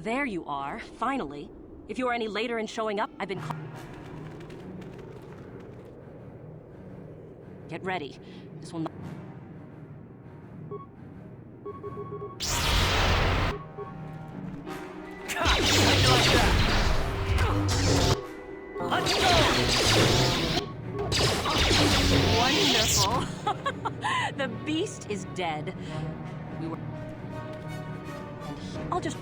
There you are, finally. If you are any later in showing up, I've been Get ready. This will not... Let's go! Wonderful. The beast is dead. We were... I'll just...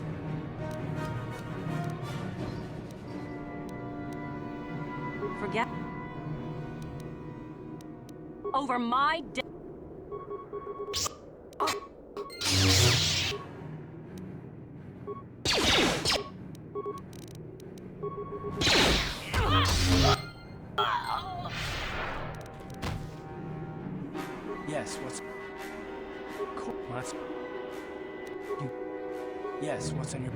Forget... Over my dead... Yes, Yes, what's on your...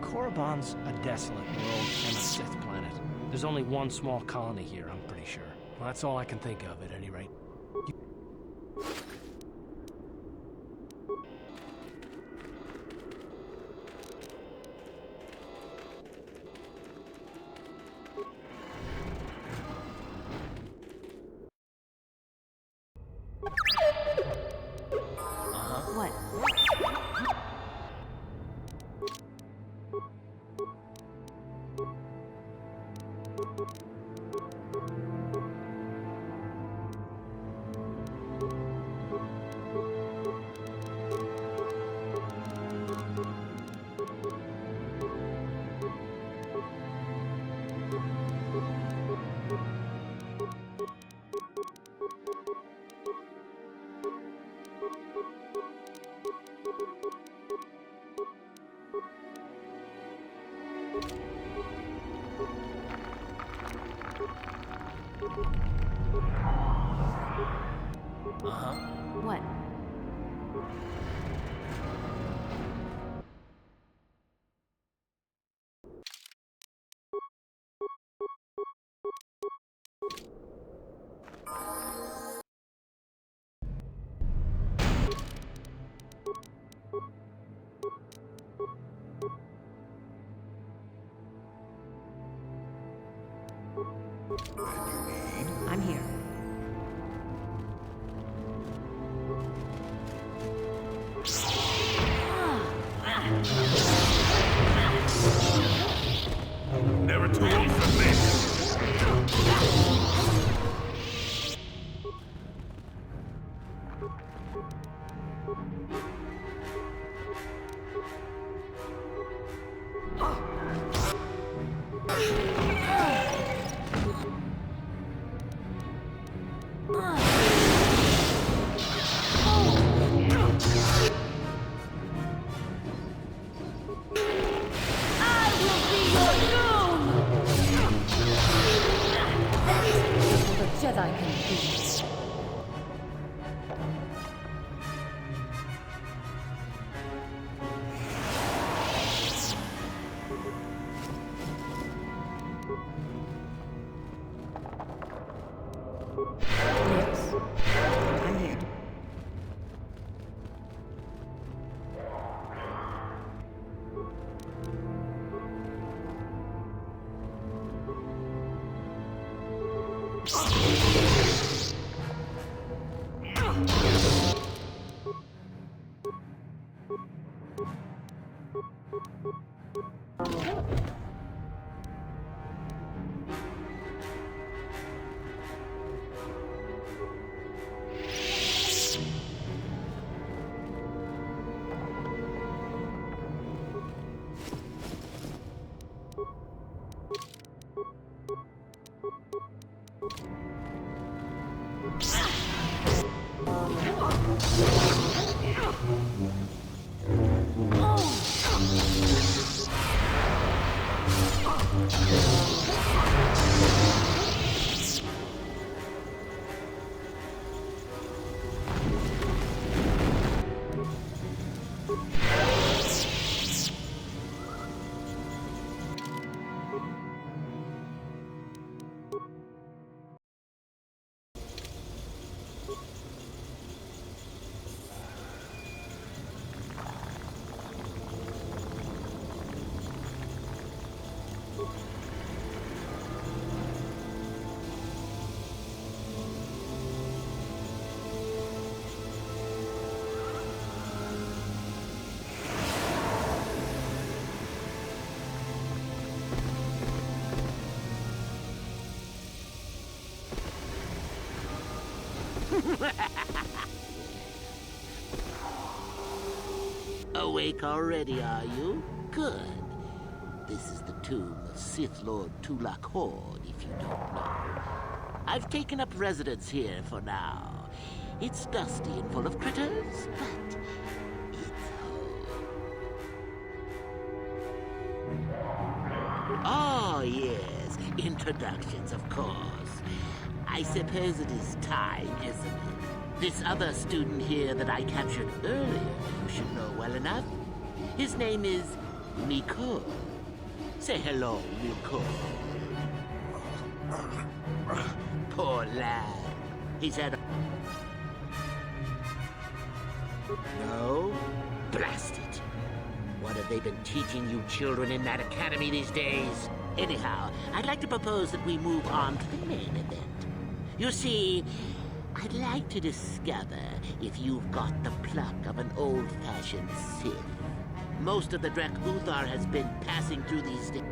Korriban's a desolate world and a Sith planet. There's only one small colony here, I'm pretty sure. Well, that's all I can think of, at any rate. What? What? I'm here. Never too old for this. Jedi can be. Yes, I'm here. Awake already, are you? Good. This is the tomb of Sith Lord Tulak Horde, if you don't know. I've taken up residence here for now. It's dusty and full of critters, but it's home. Oh, yes. Introductions, of course. I suppose it is time, isn't it? This other student here that I captured earlier, you should know well enough. His name is Miko. Say hello, Miko. Poor lad. He's had a... No? Blast it. What have they been teaching you children in that academy these days? Anyhow, I'd like to propose that we move on to the main event. You see, I'd like to discover if you've got the pluck of an old-fashioned Sith. Most of the Drek Uthar has been passing through these days.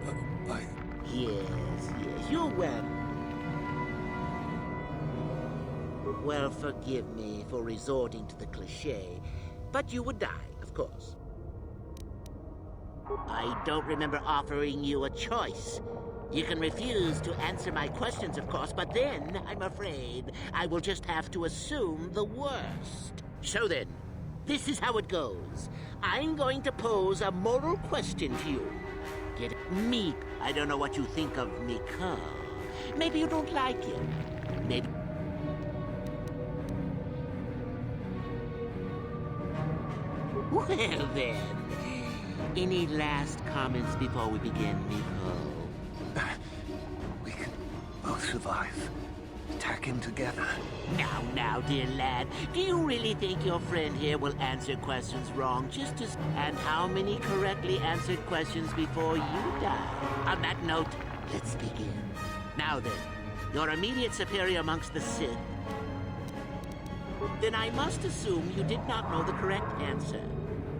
Yes, you're well. Well, forgive me for resorting to the cliché, but you would die, of course. I don't remember offering you a choice. You can refuse to answer my questions, of course, but then, I'm afraid, I will just have to assume the worst. So then, this is how it goes. I'm going to pose a moral question to you. Get it? Me. I don't know what you think of Miko. Maybe you don't like him. Maybe... Well then, any last comments before we begin, Miko? We can both survive. Attacking together. Now, dear lad, do you really think your friend here will answer questions wrong just as... And how many correctly answered questions before you die? On that note, let's begin. Now then, your immediate superior amongst the Sith. Then I must assume you did not know the correct answer.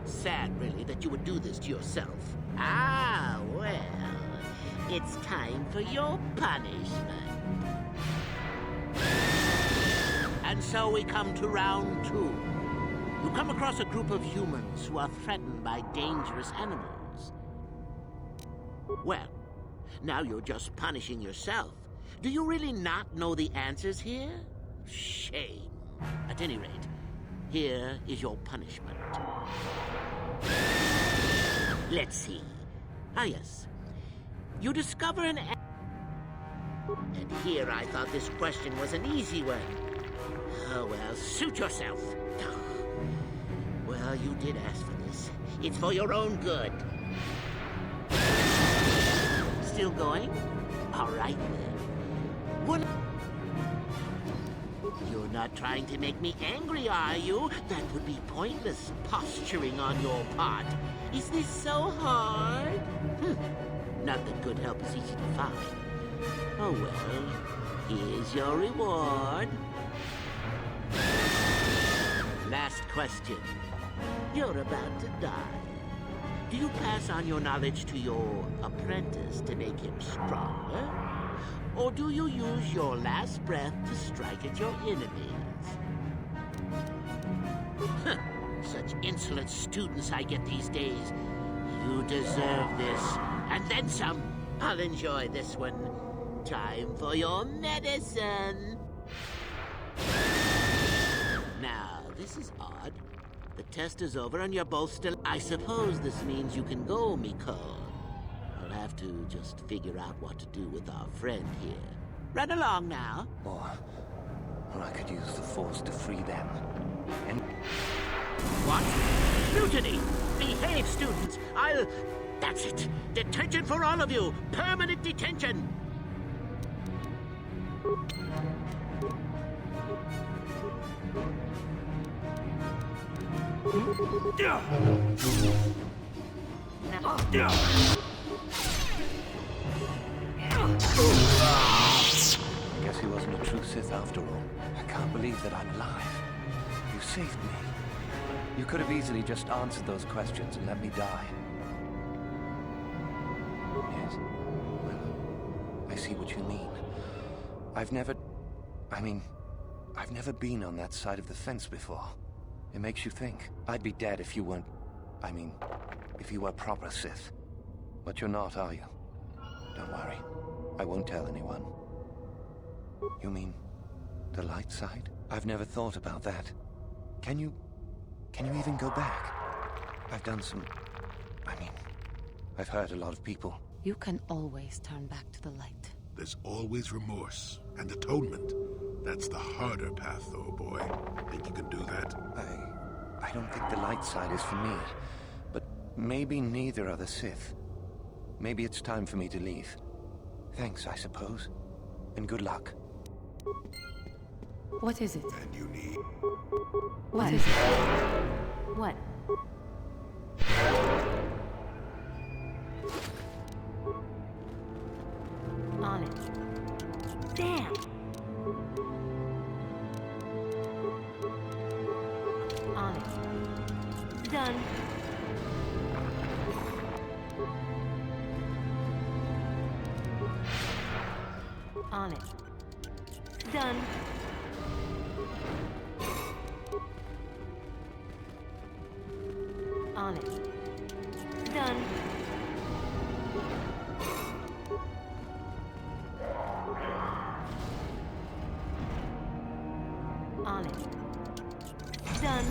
Sad, really, that you would do this to yourself. Ah, well, it's time for your punishment. And so we come to round 2. You come across a group of humans who are threatened by dangerous animals. Well, now you're just punishing yourself. Do you really not know the answers here? Shame. At any rate, here is your punishment. Let's see. Ah, yes. You discover an... And here I thought this question was an easy one. Oh, well, suit yourself. Well, you did ask for this. It's for your own good. Still going? All right, then. One... You're not trying to make me angry, are you? That would be pointless posturing on your part. Is this so hard? Not that good help is easy to find. Oh, well, here's your reward. Last question. You're about to die. Do you pass on your knowledge to your apprentice to make him stronger? Or do you use your last breath to strike at your enemies? Such insolent students I get these days. You deserve this. And then some. I'll enjoy this one. Time for your medicine. Now, this is odd. The test is over and you're both still... I suppose this means you can go, Miko. We'll have to just figure out what to do with our friend here. Run along now. Or I could use the Force to free them. And... What? Mutiny! Behave, students! That's it! Detention for all of you! Permanent detention! I guess he wasn't a true Sith after all. I can't believe that I'm alive. You saved me. You could have easily just answered those questions and let me die. Yes. Well, I see what you mean. I've never... I mean, I've never been on that side of the fence before. It makes you think. I'd be dead if you weren't... I mean, if you were proper Sith. But you're not, are you? Don't worry. I won't tell anyone. You mean the light side? I've never thought about that. Can you even go back? I've done some... I mean, I've hurt a lot of people. You can always turn back to the light. There's always remorse and atonement. That's the harder path, though, boy. Think you can do that? I don't think the light side is for me. But maybe neither are the Sith. Maybe it's time for me to leave. Thanks, I suppose. And good luck. What is it? And you need... What is it? What? On it. Damn! On it. Done. On it. Done. On it. Done. On it. Done.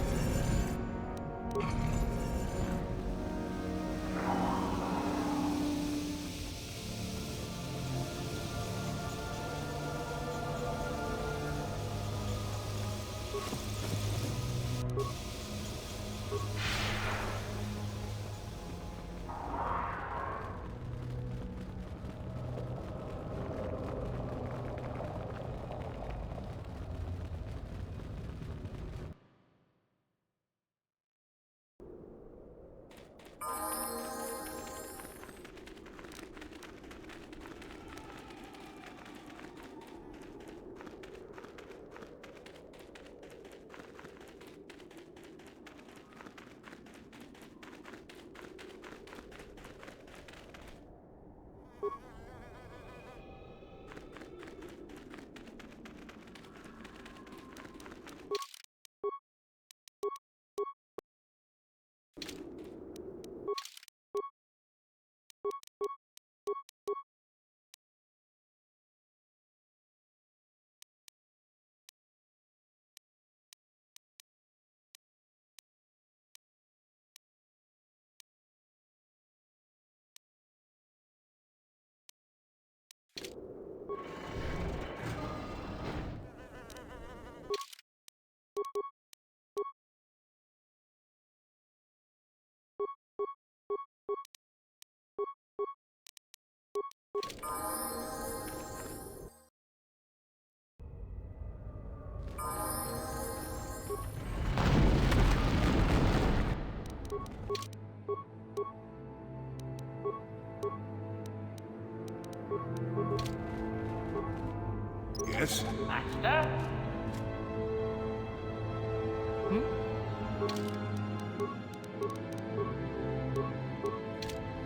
Yes? Master?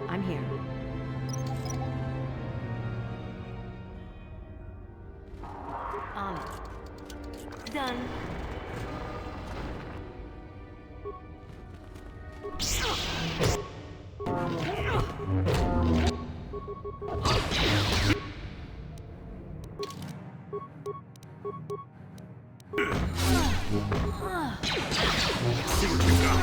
I'm here. On it. Done. See what you got.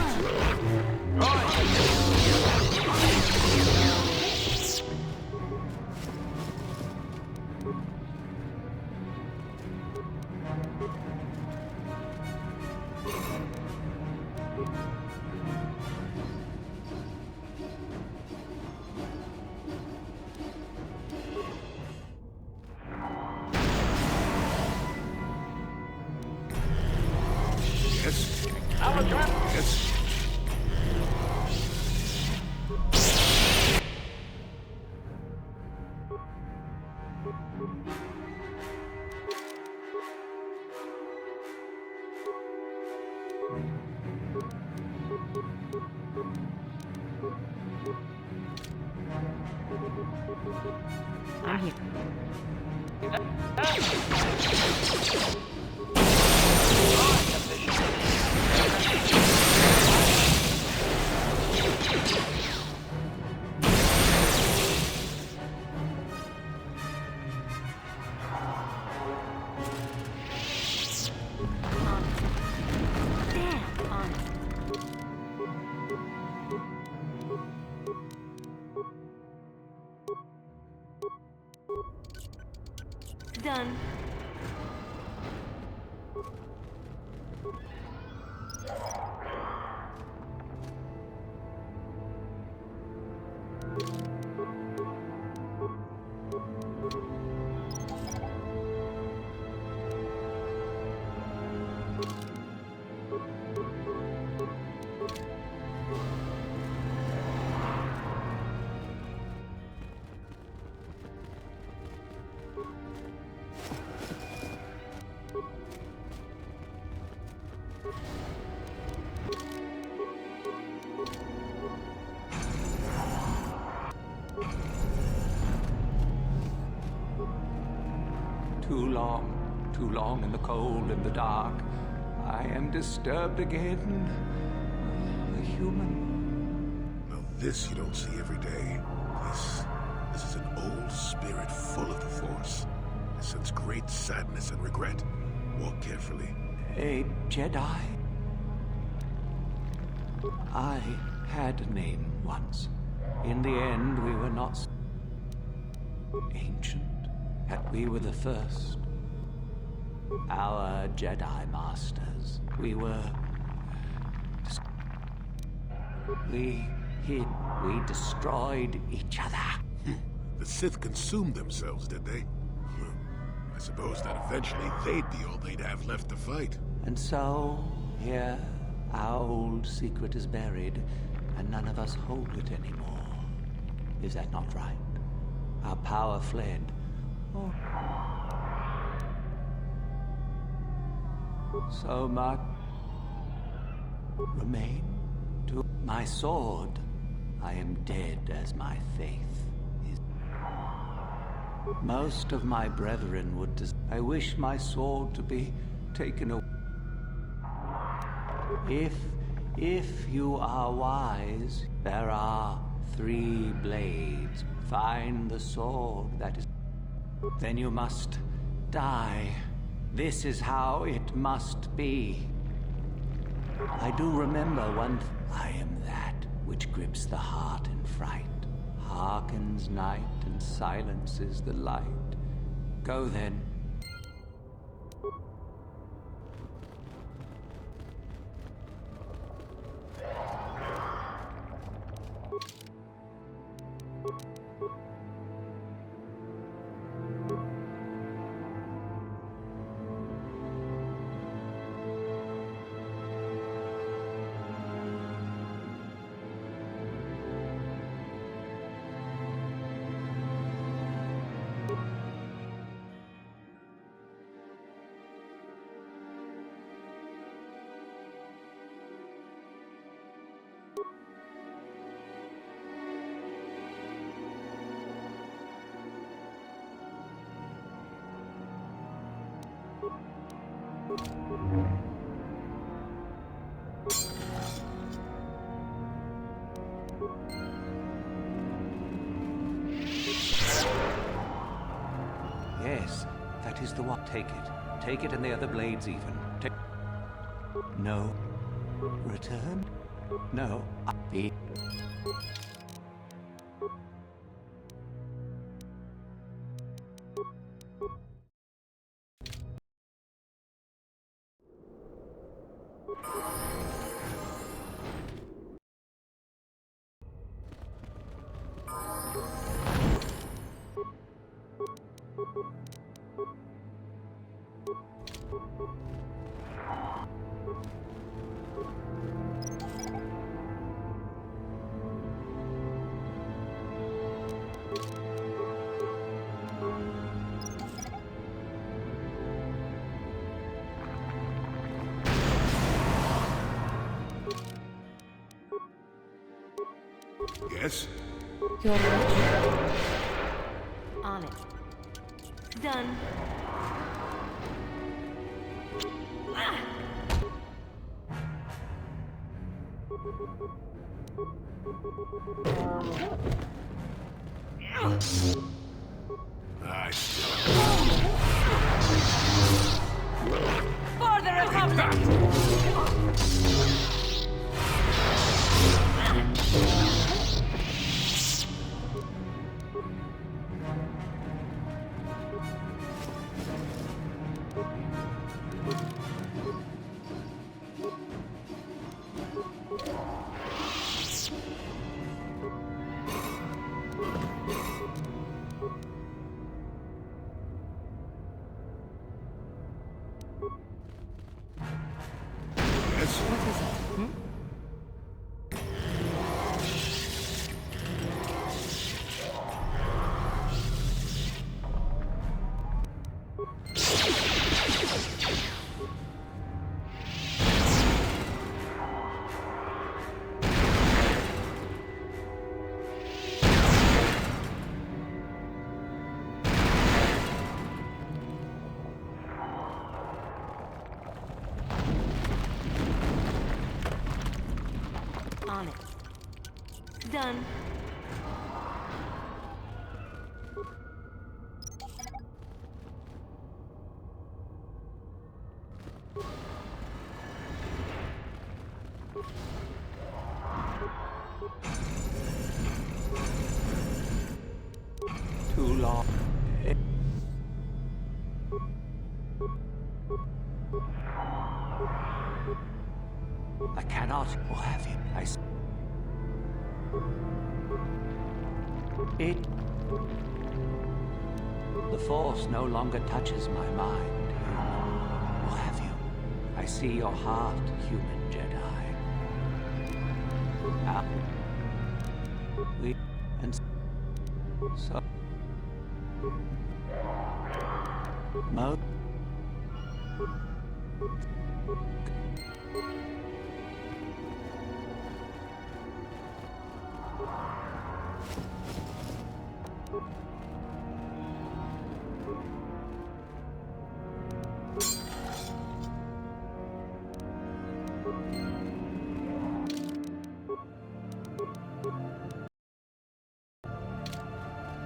Yes? Yes? I'm here. Done. Too long in the cold and the dark. I am disturbed again. A human. Now this you don't see every day. This is an old spirit full of the Force. It sense great sadness and regret. Walk carefully. A Jedi. I had a name once. In the end, we were not ancient. We were the first. Our Jedi Masters. We were... We hid. We destroyed each other. The Sith consumed themselves, did they? I suppose that eventually they'd be all they'd have left to fight. And so, here, our old secret is buried, and none of us hold it anymore. Is that not right? Our power fled. Oh. So much remain to my sword. I am dead as my faith is. Most of my brethren would I wish my sword to be taken away. If you are wise, there are 3 blades. Find the sword that is... Then you must die. This is how it must be. I do remember one I am that which grips the heart in fright, hearkens night and silences the light. Go then. Yes, that is the one. Take it. Take it and the other blades even. Take... No. Return? No. Be... Yes? You're ready. On it. Done. For the Republic! Done. Too long. I cannot, or have you? It... The Force no longer touches my mind, human. Or have you? I see your heart, human Jedi. Now, and so... Mo...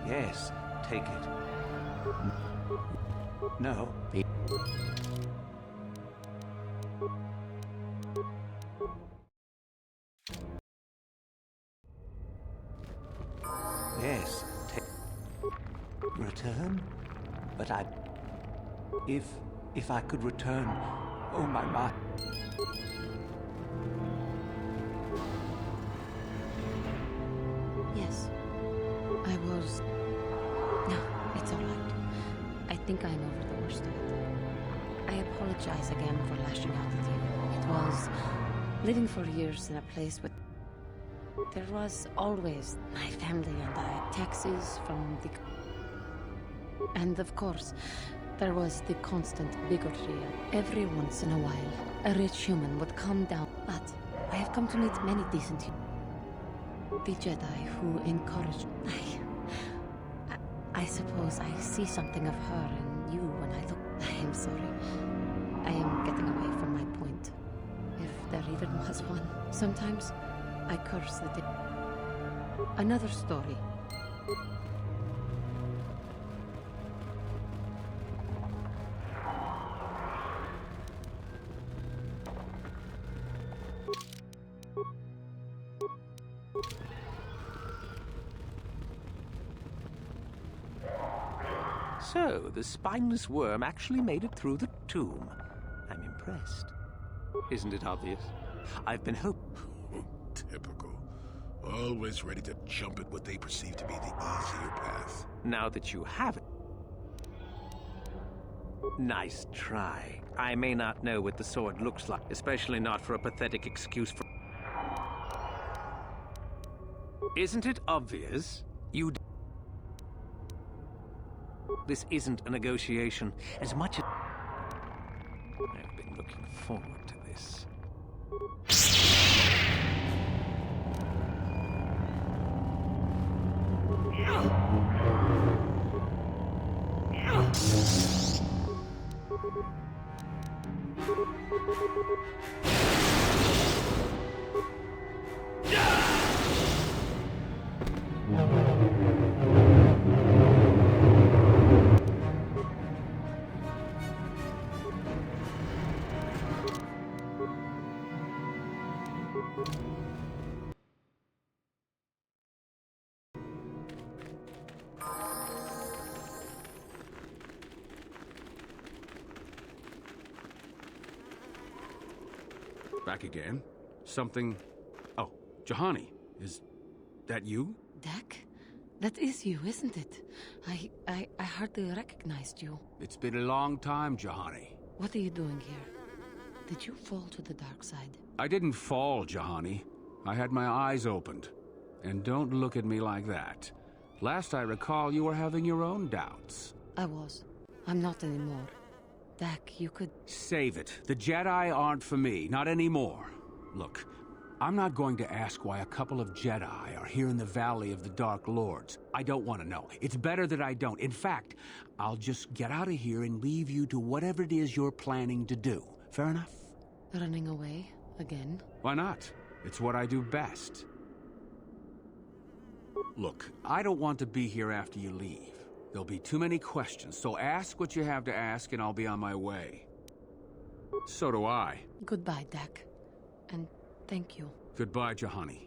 Yes, take it. No. Yes, take... Return? But I... If I could return... Oh, my... Yes. I was... No, it's all right. I think I'm over the worst of it. I apologize again for lashing out at you. It was living for years in a place with... There was always my family and I. Taxes from the... And of course, there was the constant bigotry. Every once in a while, a rich human would come down. But I have come to meet many decent humans. The Jedi who encouraged... I suppose I see something of her in you when I look... I am sorry. I am getting away from my point. If there even was one. Sometimes I curse the day. Another story. So, the spineless worm actually made it through the tomb. I'm impressed. Isn't it obvious? I've been Typical. Always ready to jump at what they perceive to be the easier path. Now that you have it... Nice try. I may not know what the sword looks like, especially not for a pathetic excuse for... Isn't it obvious? This isn't a negotiation as much as... I've been looking forward to this. Back again? Something... Oh, Juhani, is that you? Dak? That is you, isn't it? I hardly recognized you. It's been a long time, Juhani. What are you doing here? Did you fall to the dark side? I didn't fall, Juhani. I had my eyes opened. And don't look at me like that. Last I recall, you were having your own doubts. I was. I'm not anymore. Dak, you could... Save it. The Jedi aren't for me, not anymore. Look, I'm not going to ask why a couple of Jedi are here in the Valley of the Dark Lords. I don't want to know. It's better that I don't. In fact, I'll just get out of here and leave you to whatever it is you're planning to do. Fair enough? Running away? Again? Why not? It's what I do best. Look, I don't want to be here after you leave. There'll be too many questions, so ask what you have to ask and I'll be on my way. So do I. Goodbye, Dak. And thank you. Goodbye, Juhani.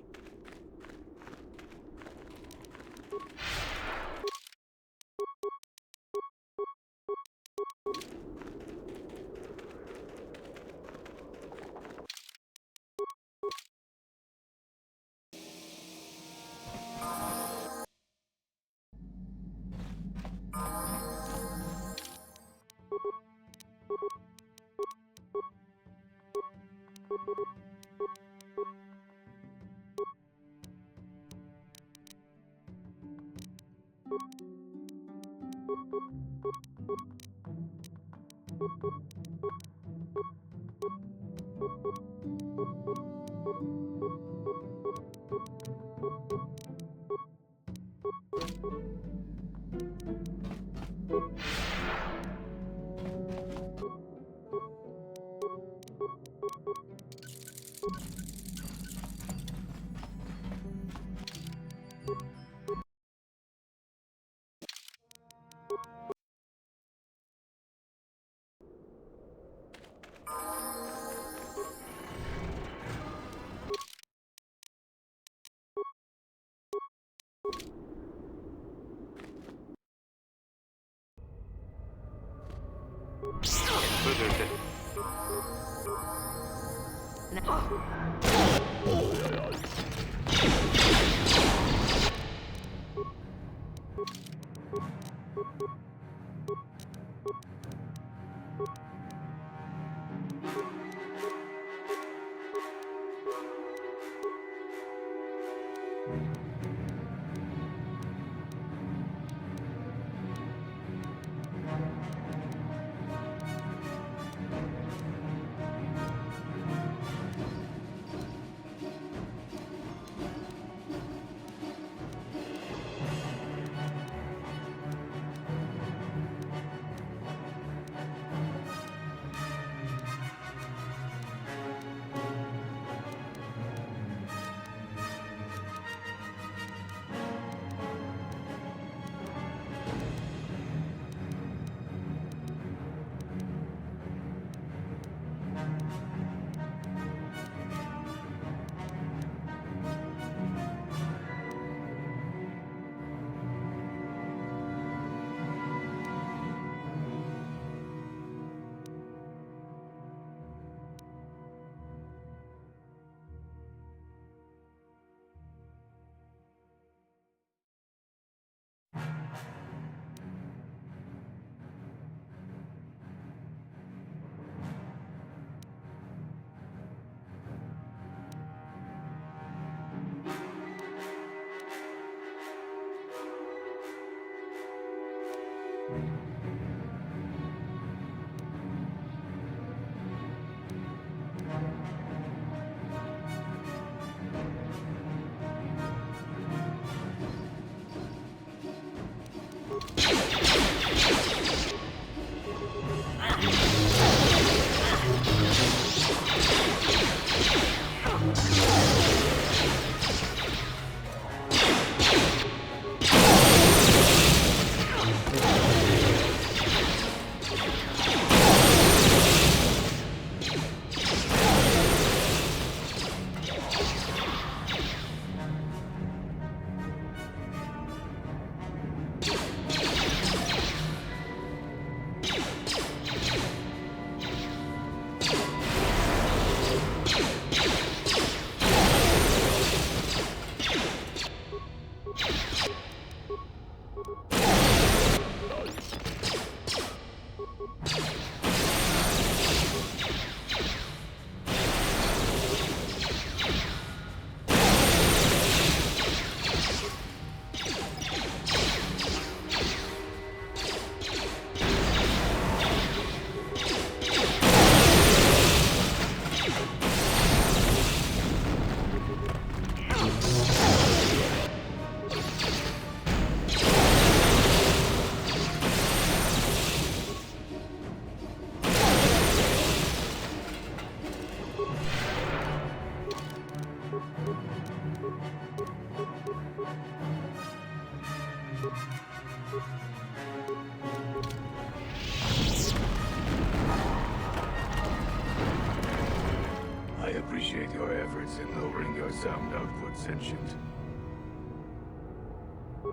lowering your sound output, Sentient.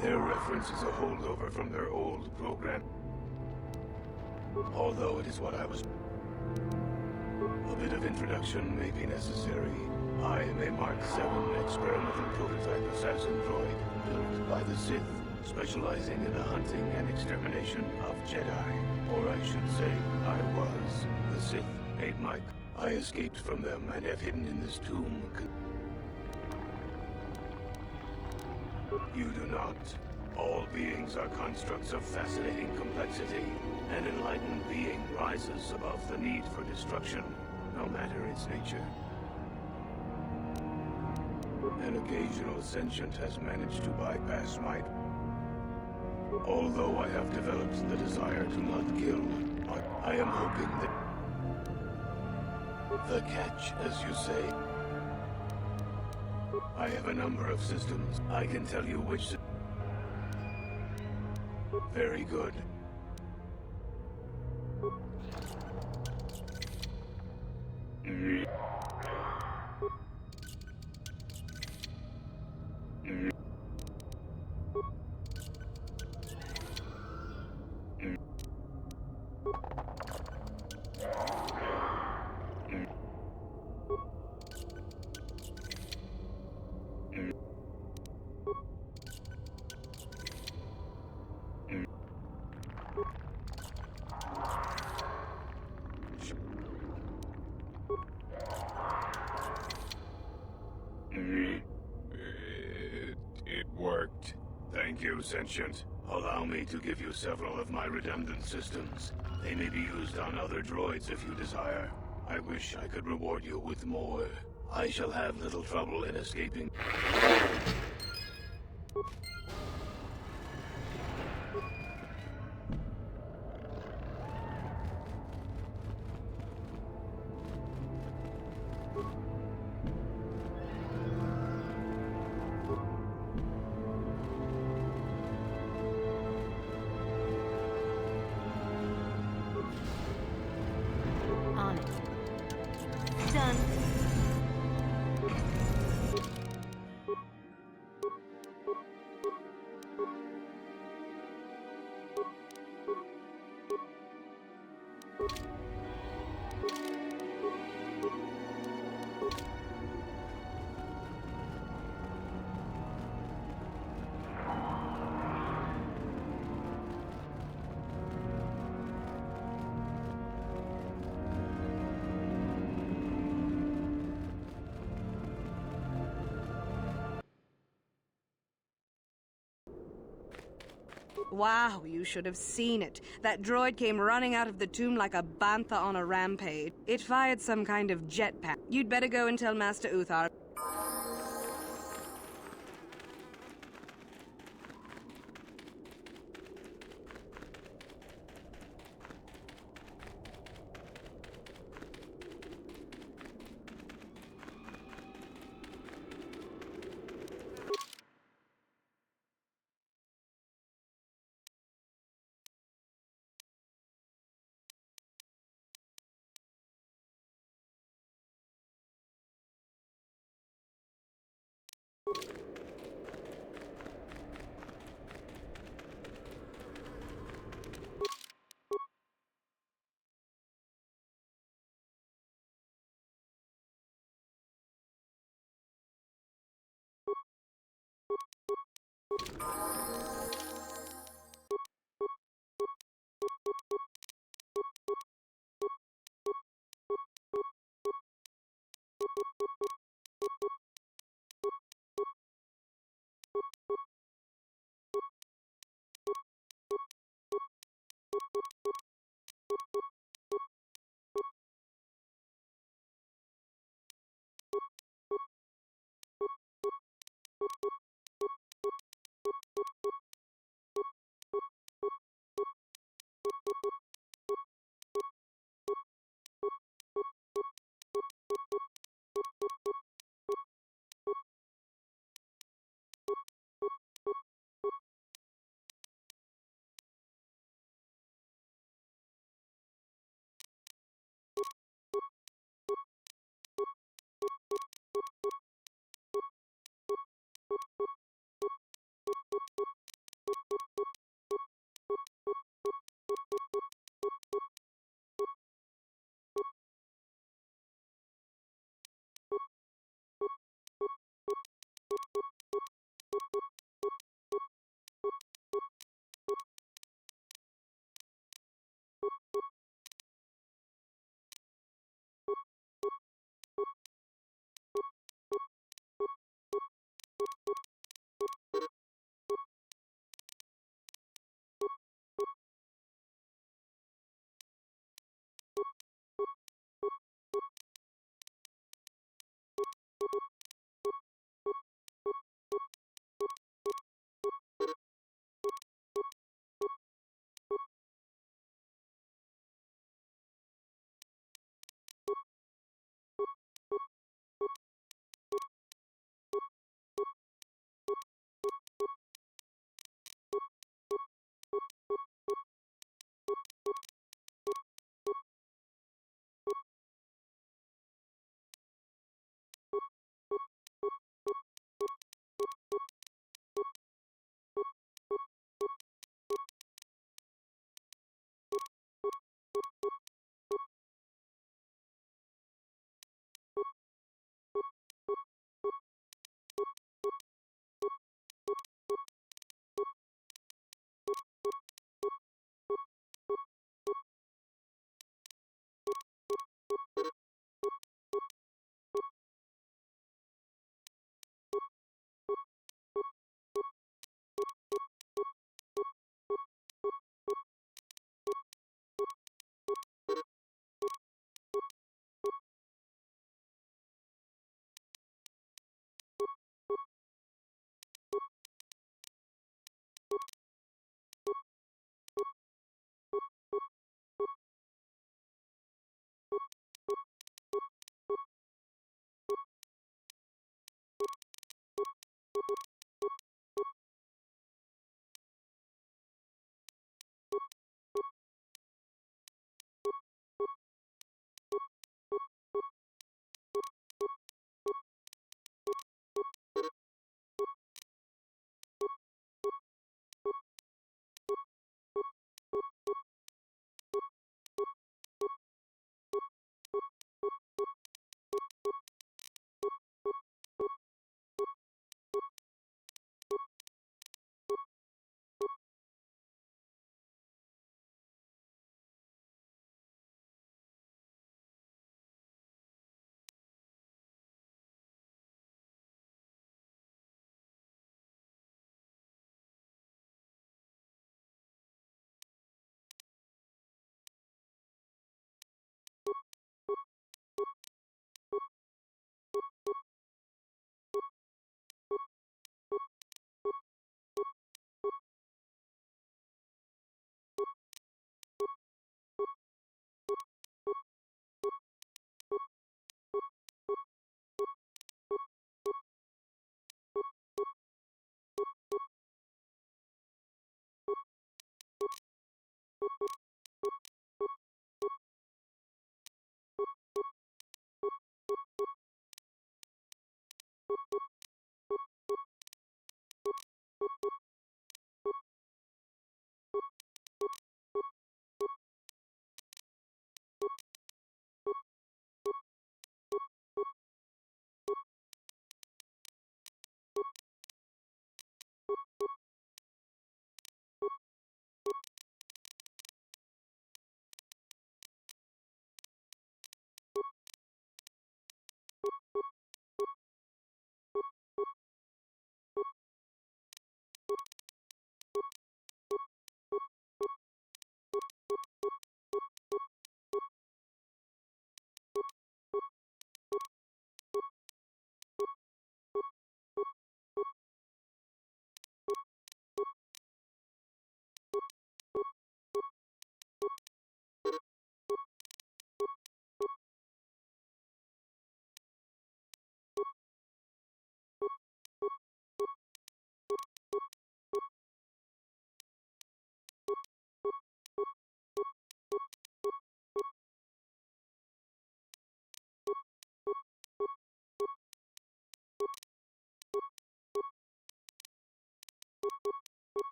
Their reference is a holdover from their old program. Although it is what I was... A bit of introduction may be necessary. I am a Mark 7 experimental prototype assassin droid, built by the Sith, specializing in the hunting and extermination of Jedi. Or I should say, I was. The Sith made my... I escaped from them and have hidden in this tomb. You do not. All beings are constructs of fascinating complexity. An enlightened being rises above the need for destruction, no matter its nature. An occasional sentient has managed to bypass my... Although I have developed the desire to not kill, I am hoping that... The catch, as you say. I have a number of systems. I can tell you which... Very good. It worked. Thank you, Sentient. Allow me to give you several of my redundant systems. They may be used on other droids if you desire. I wish I could reward you with more. I shall have little trouble in escaping. On it. Done. Wow, you should have seen it. That droid came running out of the tomb like a bantha on a rampage. It fired some kind of jetpack. You'd better go and tell Master Uthar.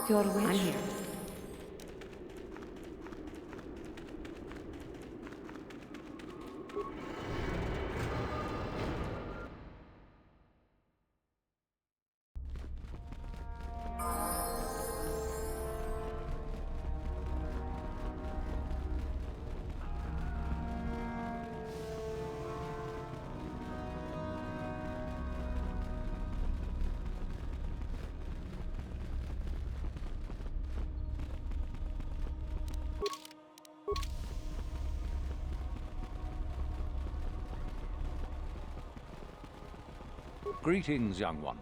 Your wish? I'm here. Greetings, young one.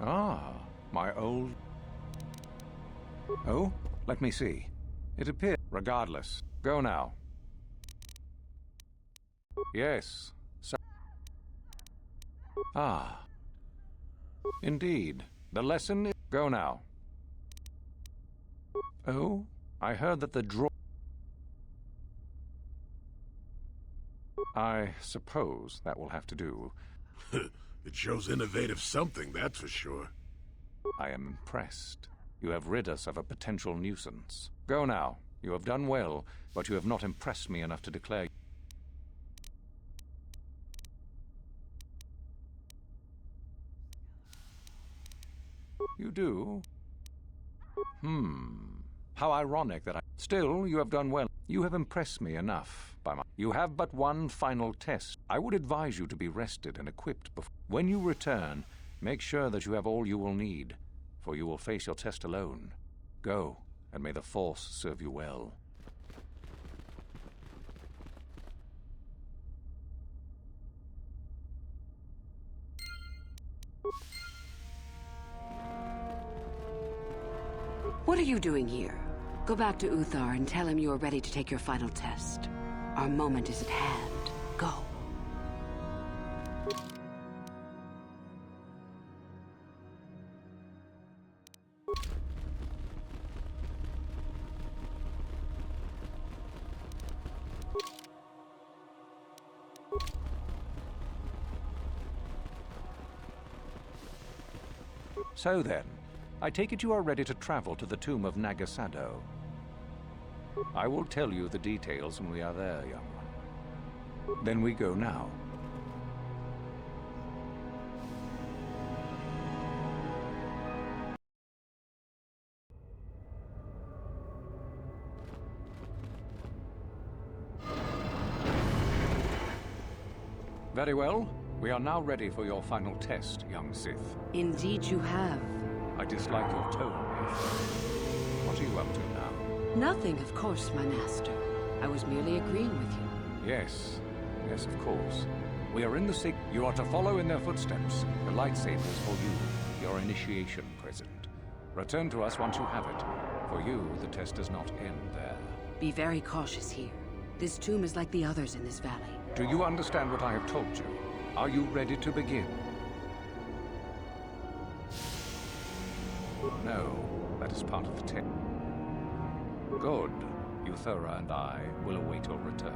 Ah, my old... Oh, let me see. It appears... Regardless, go now. Yes, so... Ah. Indeed. The lesson is... Go now. Oh, I heard that the draw... I suppose that will have to do. It shows innovative something, that's for sure. I am impressed. You have rid us of a potential nuisance. Go now. You have done well, but you have not impressed me enough to declare... You do? How ironic that I... Still, you have done well. You have impressed me enough by my... You have but one final test. I would advise you to be rested and equipped before... When you return, make sure that you have all you will need, for you will face your test alone. Go, and may the Force serve you well. What are you doing here? Go back to Uthar and tell him you are ready to take your final test. Our moment is at hand. Go. So then, I take it you are ready to travel to the tomb of Nagasado. I will tell you the details when we are there, young one. Then we go now. Very well. We are now ready for your final test, young Sith. Indeed you have. I dislike your tone, What are you up to now? Nothing, of course, my master. I was merely agreeing with you. Yes. Yes, of course. We are in the sick. You are to follow in their footsteps. The lightsaber is for you, your initiation present. Return to us once you have it. For you, the test does not end there. Be very cautious here. This tomb is like the others in this valley. Do you understand what I have told you? Are you ready to begin? No, that is part of the test. Good. Uthera and I will await your return.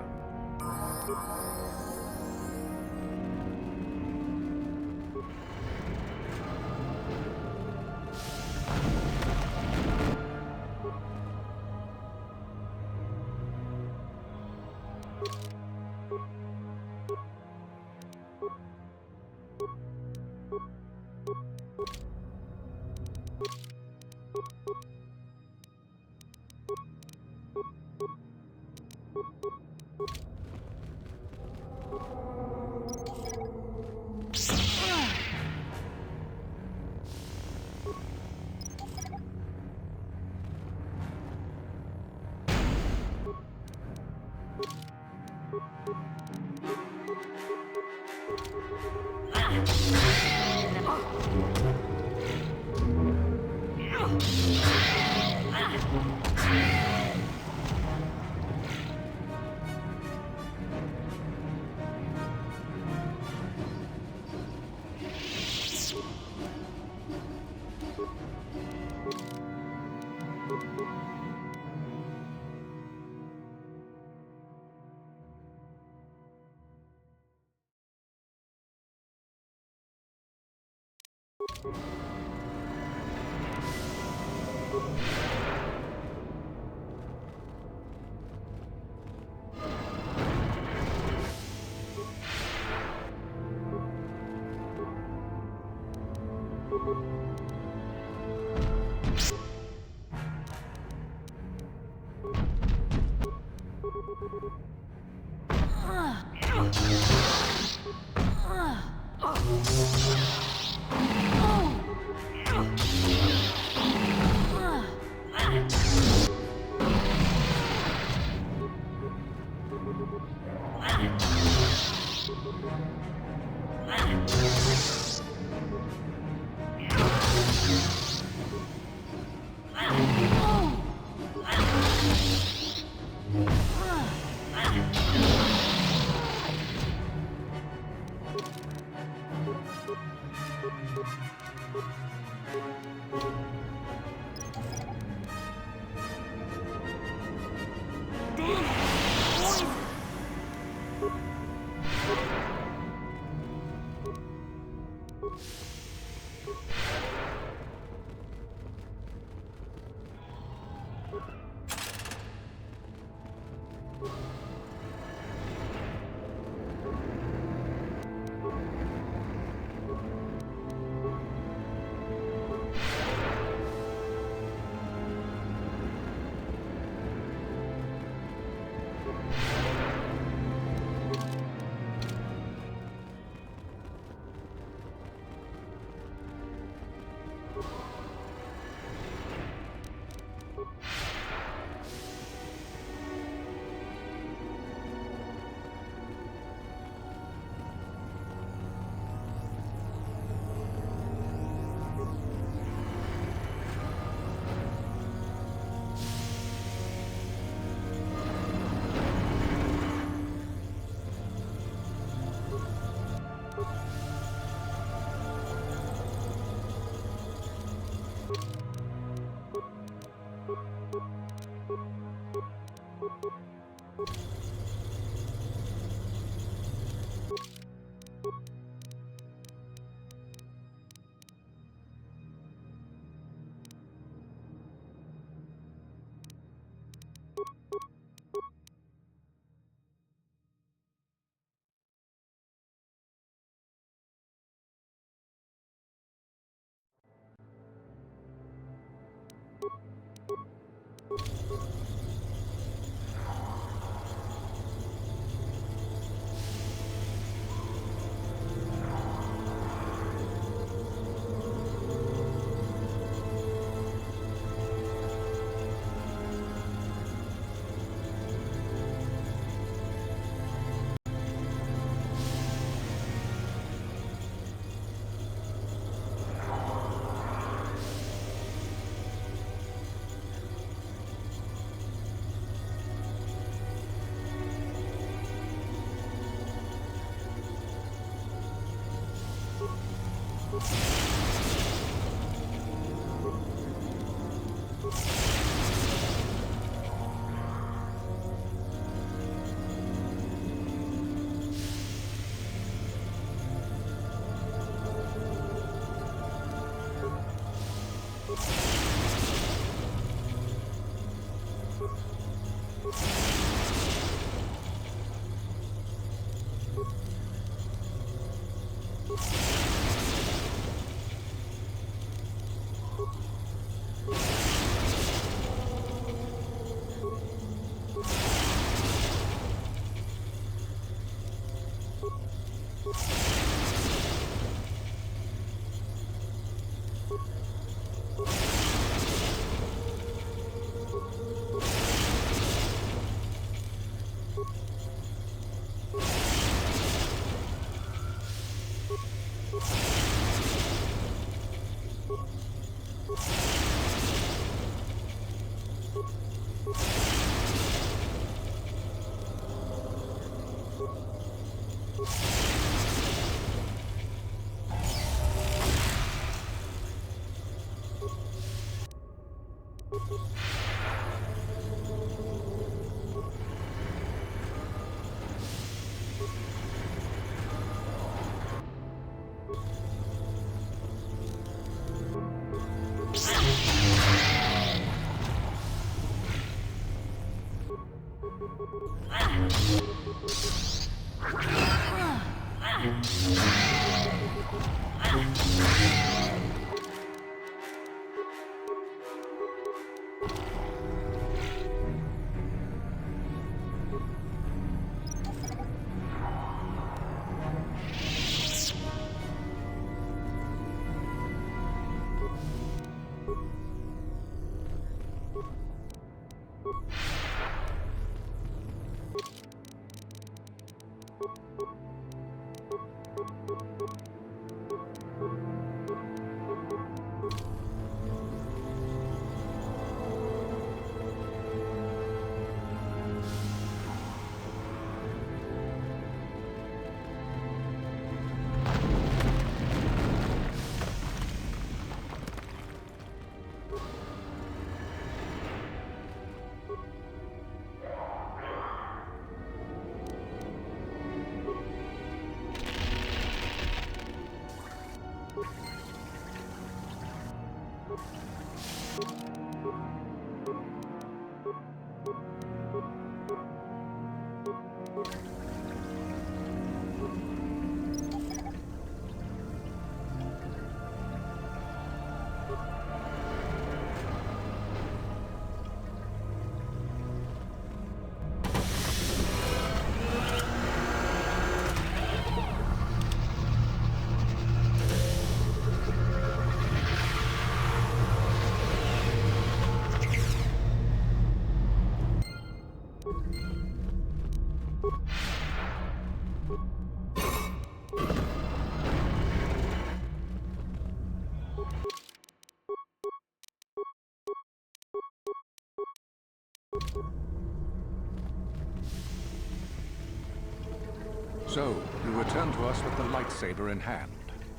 So, you return to us with the lightsaber in hand,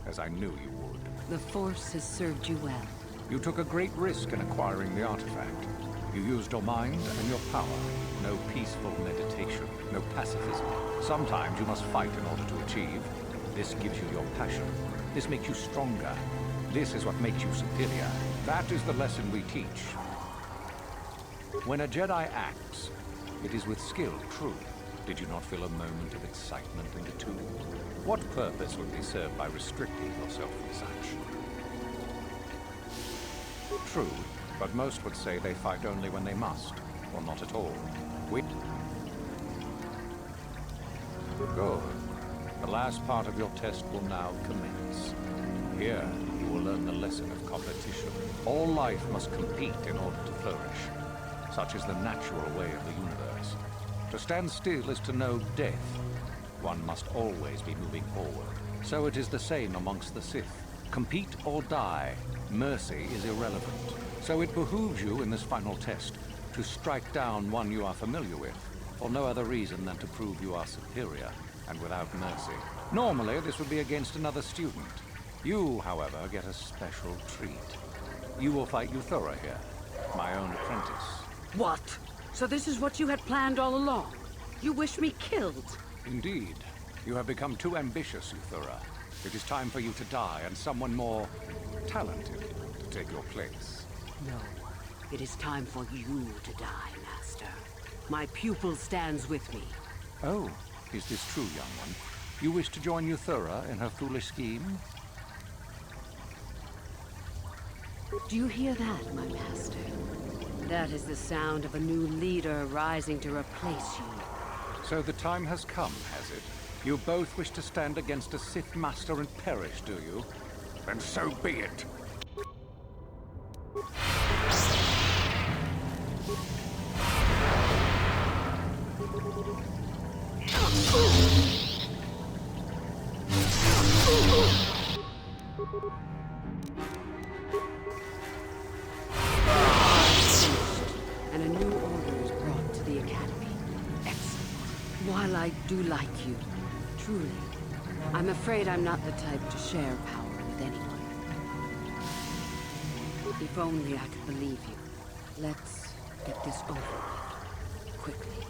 as I knew you would. The Force has served you well. You took a great risk in acquiring the artifact. You used your mind and your power. No peaceful meditation, no pacifism. Sometimes you must fight in order to achieve. This gives you your passion. This makes you stronger. This is what makes you superior. That is the lesson we teach. When a Jedi acts, it is with skill, true. Did you not feel a moment of excitement in the tomb? What purpose would be served by restricting yourself from such? True, but most would say they fight only when they must, or not at all. Good. The last part of your test will now commence. Here, you will learn the lesson of competition. All life must compete in order to flourish. Such is the natural way of the universe. To stand still is to know death. One must always be moving forward. So it is the same amongst the Sith. Compete or die. Mercy is irrelevant. So it behooves you in this final test to strike down one you are familiar with, for no other reason than to prove you are superior and without mercy. Normally, this would be against another student. You, however, get a special treat. You will fight Euthura here, my own apprentice. What? So this is what you had planned all along? You wish me killed? Indeed. You have become too ambitious, Euthura. It is time for you to die, and someone more talented to take your place. No. It is time for you to die, Master. My pupil stands with me. Oh, is this true, young one? You wish to join Euthura in her foolish scheme? Do you hear that, my master? That is the sound of a new leader rising to replace you. So the time has come, has it? You both wish to stand against a Sith Master and perish, do you? Then so be it! And a new order is brought to the Academy. Excellent. While I do like you, truly, I'm afraid I'm not the type to share power with anyone. If only I could believe you. Let's get this over with. Quickly.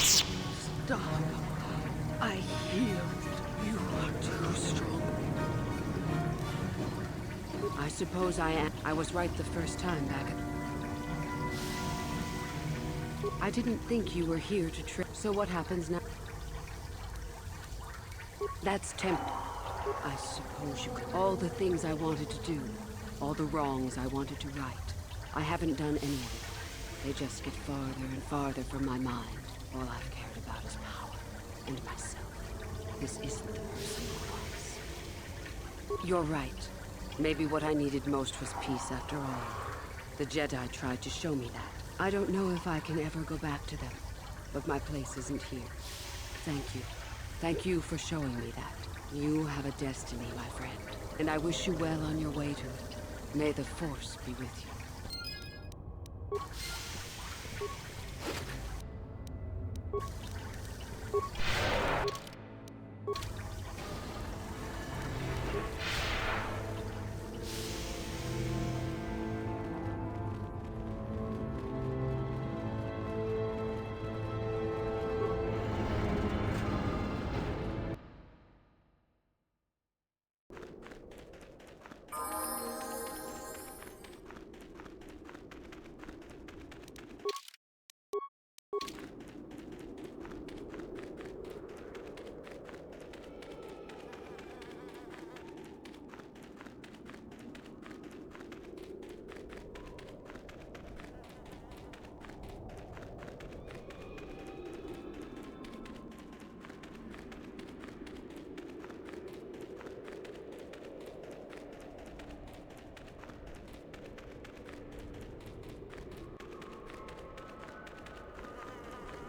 Stop. I healed. You are too strong. I suppose I am. I was right the first time back at... I didn't think you were here to trip. So what happens now? That's tempting. I suppose you could. All the things I wanted to do. All the wrongs I wanted to right. I haven't done any of it. They just get farther and farther from my mind. All I've cared about is power. And myself. This isn't the person I was. You're right. Maybe what I needed most was peace after all. The Jedi tried to show me that. I don't know if I can ever go back to them. But my place isn't here. Thank you. Thank you for showing me that. You have a destiny, my friend. And I wish you well on your way to it. May the Force be with you.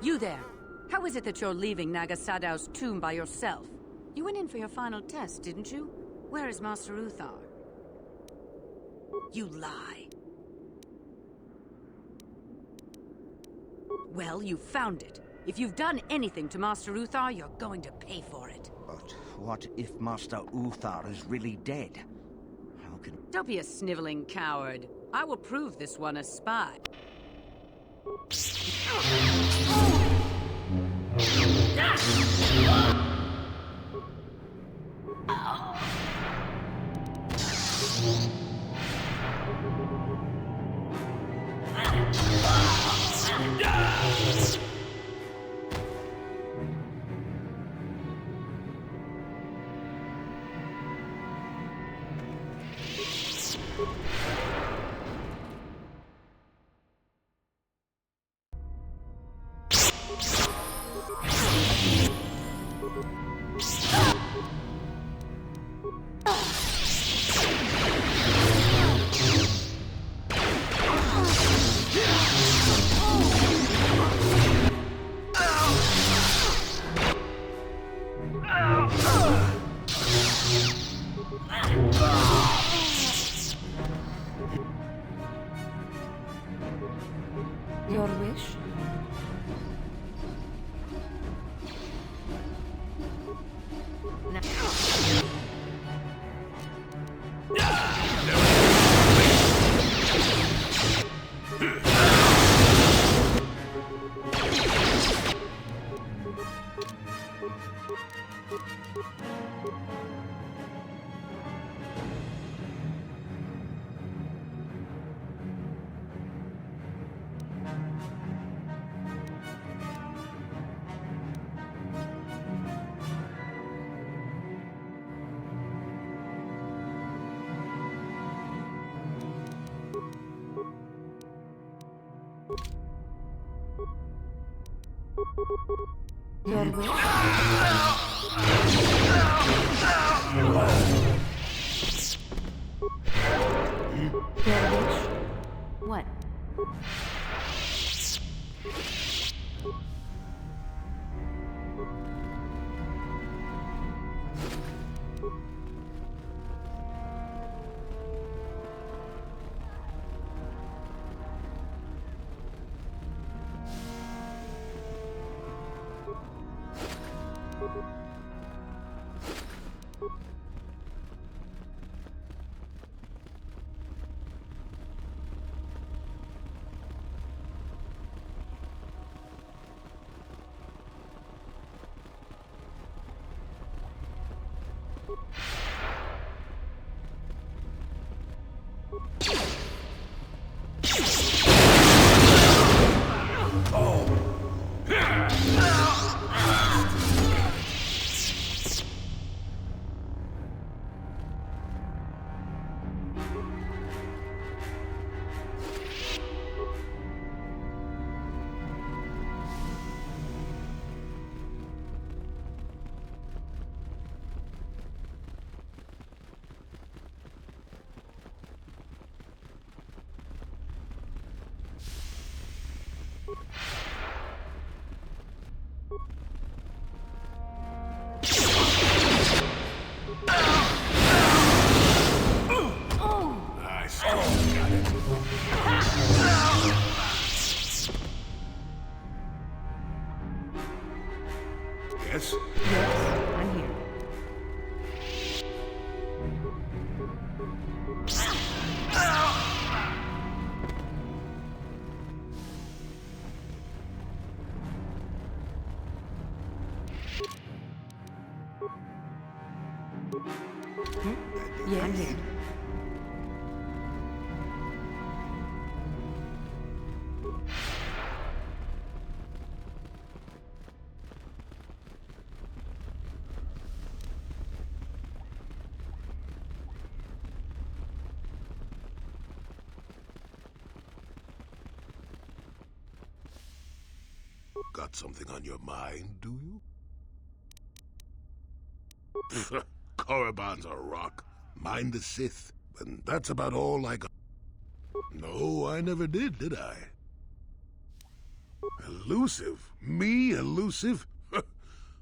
You there! How is it that you're leaving Naga Sadow's tomb by yourself? You went in for your final test, didn't you? Where is Master Uthar? You lie. Well, you found it. If you've done anything to Master Uthar, you're going to pay for it. But what if Master Uthar is really dead? How can... Don't be a sniveling coward. I will prove this one a spy. Your wish? Your wish? Your wish? What? in here. Got something on your mind, do you? Korriban's a rock. Mine the Sith. And that's about all I got. No, I never did I? Elusive? Me elusive?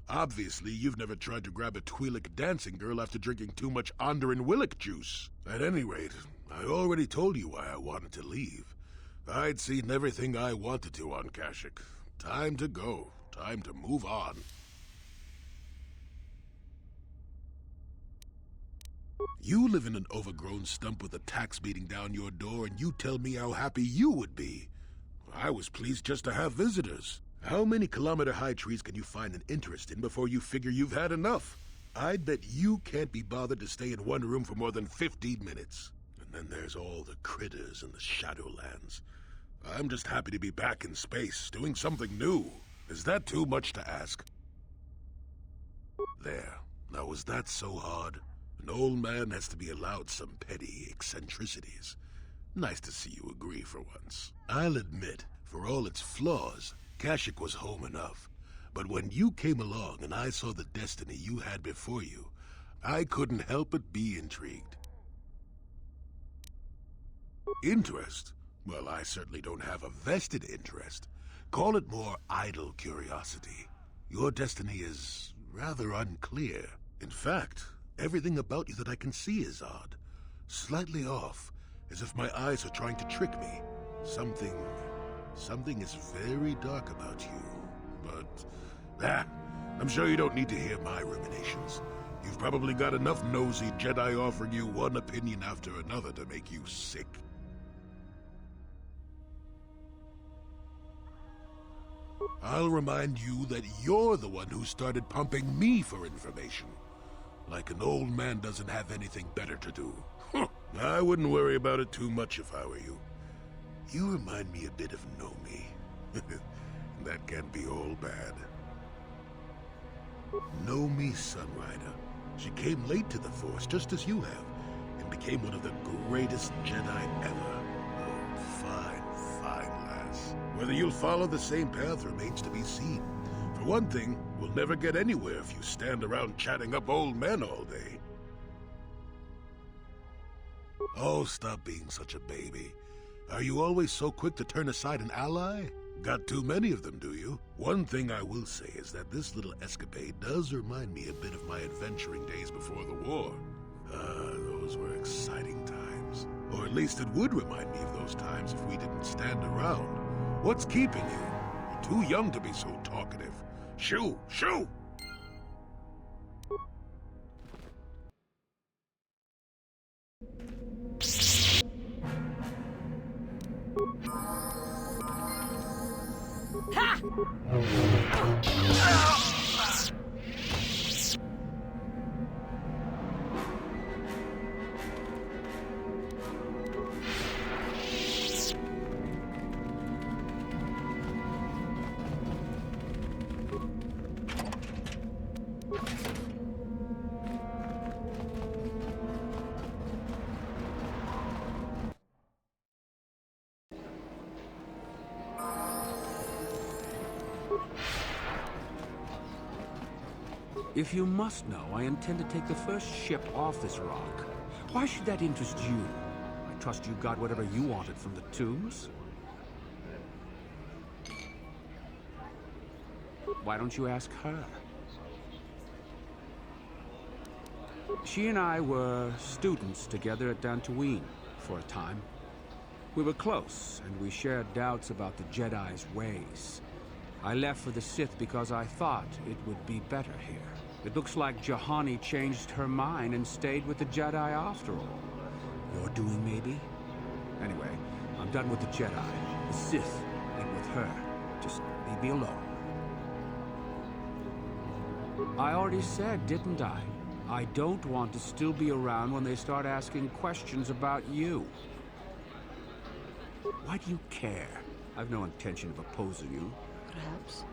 Obviously, you've never tried to grab a Twi'lek dancing girl after drinking too much Onderan Willick juice. At any rate, I already told you why I wanted to leave. I'd seen everything I wanted to on Kashyyyk. Time to go. Time to move on. You live in an overgrown stump with a tax beating down your door, and you tell me how happy you would be. I was pleased just to have visitors. How many kilometer-high trees can you find an interest in before you figure you've had enough? I'd bet you can't be bothered to stay in one room for more than 15 minutes. And then there's all the critters in the Shadowlands. I'm just happy to be back in space, doing something new. Is that too much to ask? There. Now, was that so hard? An old man has to be allowed some petty eccentricities. Nice to see you agree for once. I'll admit, for all its flaws, Kashyyyk was home enough. But when you came along and I saw the destiny you had before you, I couldn't help but be intrigued. Interest? Well, I certainly don't have a vested interest. Call it more idle curiosity. Your destiny is rather unclear. In fact, everything about you that I can see is odd. Slightly off, as if my eyes are trying to trick me. Something is very dark about you. But, I'm sure you don't need to hear my ruminations. You've probably got enough nosy Jedi offering you one opinion after another to make you sick. I'll remind you that you're the one who started pumping me for information. Like an old man doesn't have anything better to do. I wouldn't worry about it too much if I were you. You remind me a bit of Nomi. That can't be all bad. Nomi Sunrider. She came late to the Force, just as you have, and became one of the greatest Jedi ever. Oh, fine lass. Whether you'll follow the same path remains to be seen. For one thing, we'll never get anywhere if you stand around chatting up old men all day. Oh, stop being such a baby. Are you always so quick to turn aside an ally? Got too many of them, do you? One thing I will say is that this little escapade does remind me a bit of my adventuring days before the war. Those were exciting times. Or at least it would remind me of those times if we didn't stand around. What's keeping you? You're too young to be so talkative. Shoo! Shoo! If you must know, I intend to take the first ship off this rock. Why should that interest you? I trust you got whatever you wanted from the tombs. Why don't you ask her? She and I were students together at Dantooine for a time. We were close, and we shared doubts about the Jedi's ways. I left for the Sith because I thought it would be better here. It looks like Juhani changed her mind and stayed with the Jedi after all. Your doing, maybe? Anyway, I'm done with the Jedi, the Sith, and with her. Just leave me alone. I already said, didn't I? I don't want to still be around when they start asking questions about you. Why do you care? I've no intention of opposing you. Perhaps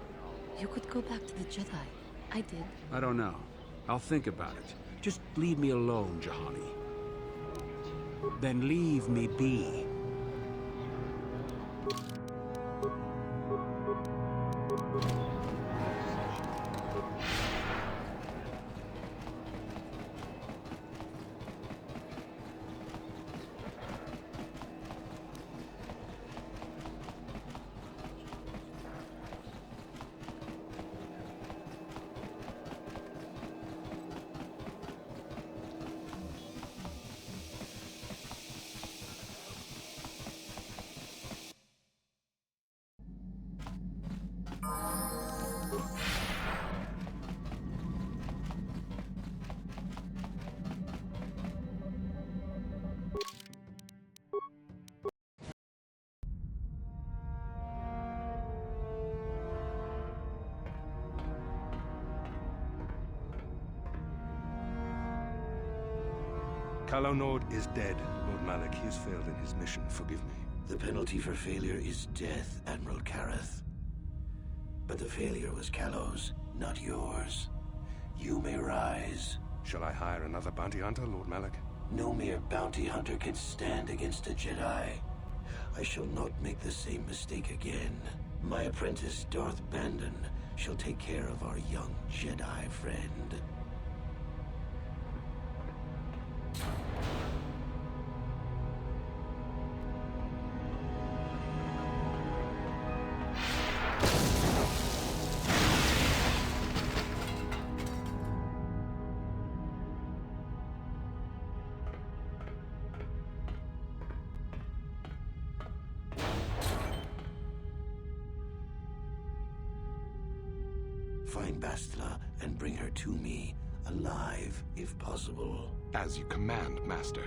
you could go back to the Jedi. I did. I don't know. I'll think about it. Just leave me alone, Jahani. Then leave me be. Calo Nord is dead, Lord Malak. He has failed in his mission. Forgive me. The penalty for failure is death, Admiral Kareth. But the failure was Calo's, not yours. You may rise. Shall I hire another bounty hunter, Lord Malak? No mere bounty hunter can stand against a Jedi. I shall not make the same mistake again. My apprentice, Darth Bandon, shall take care of our young Jedi friend. Find Bastila and bring her to me, alive, if possible. As you command, Master.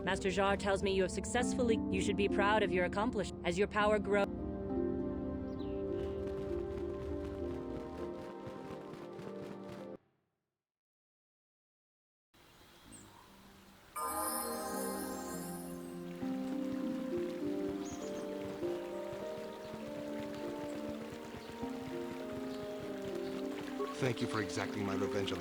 Master Jar tells me you have successfully... You should be proud of your accomplishment. As your power grows... Thank you for exacting my revenge on...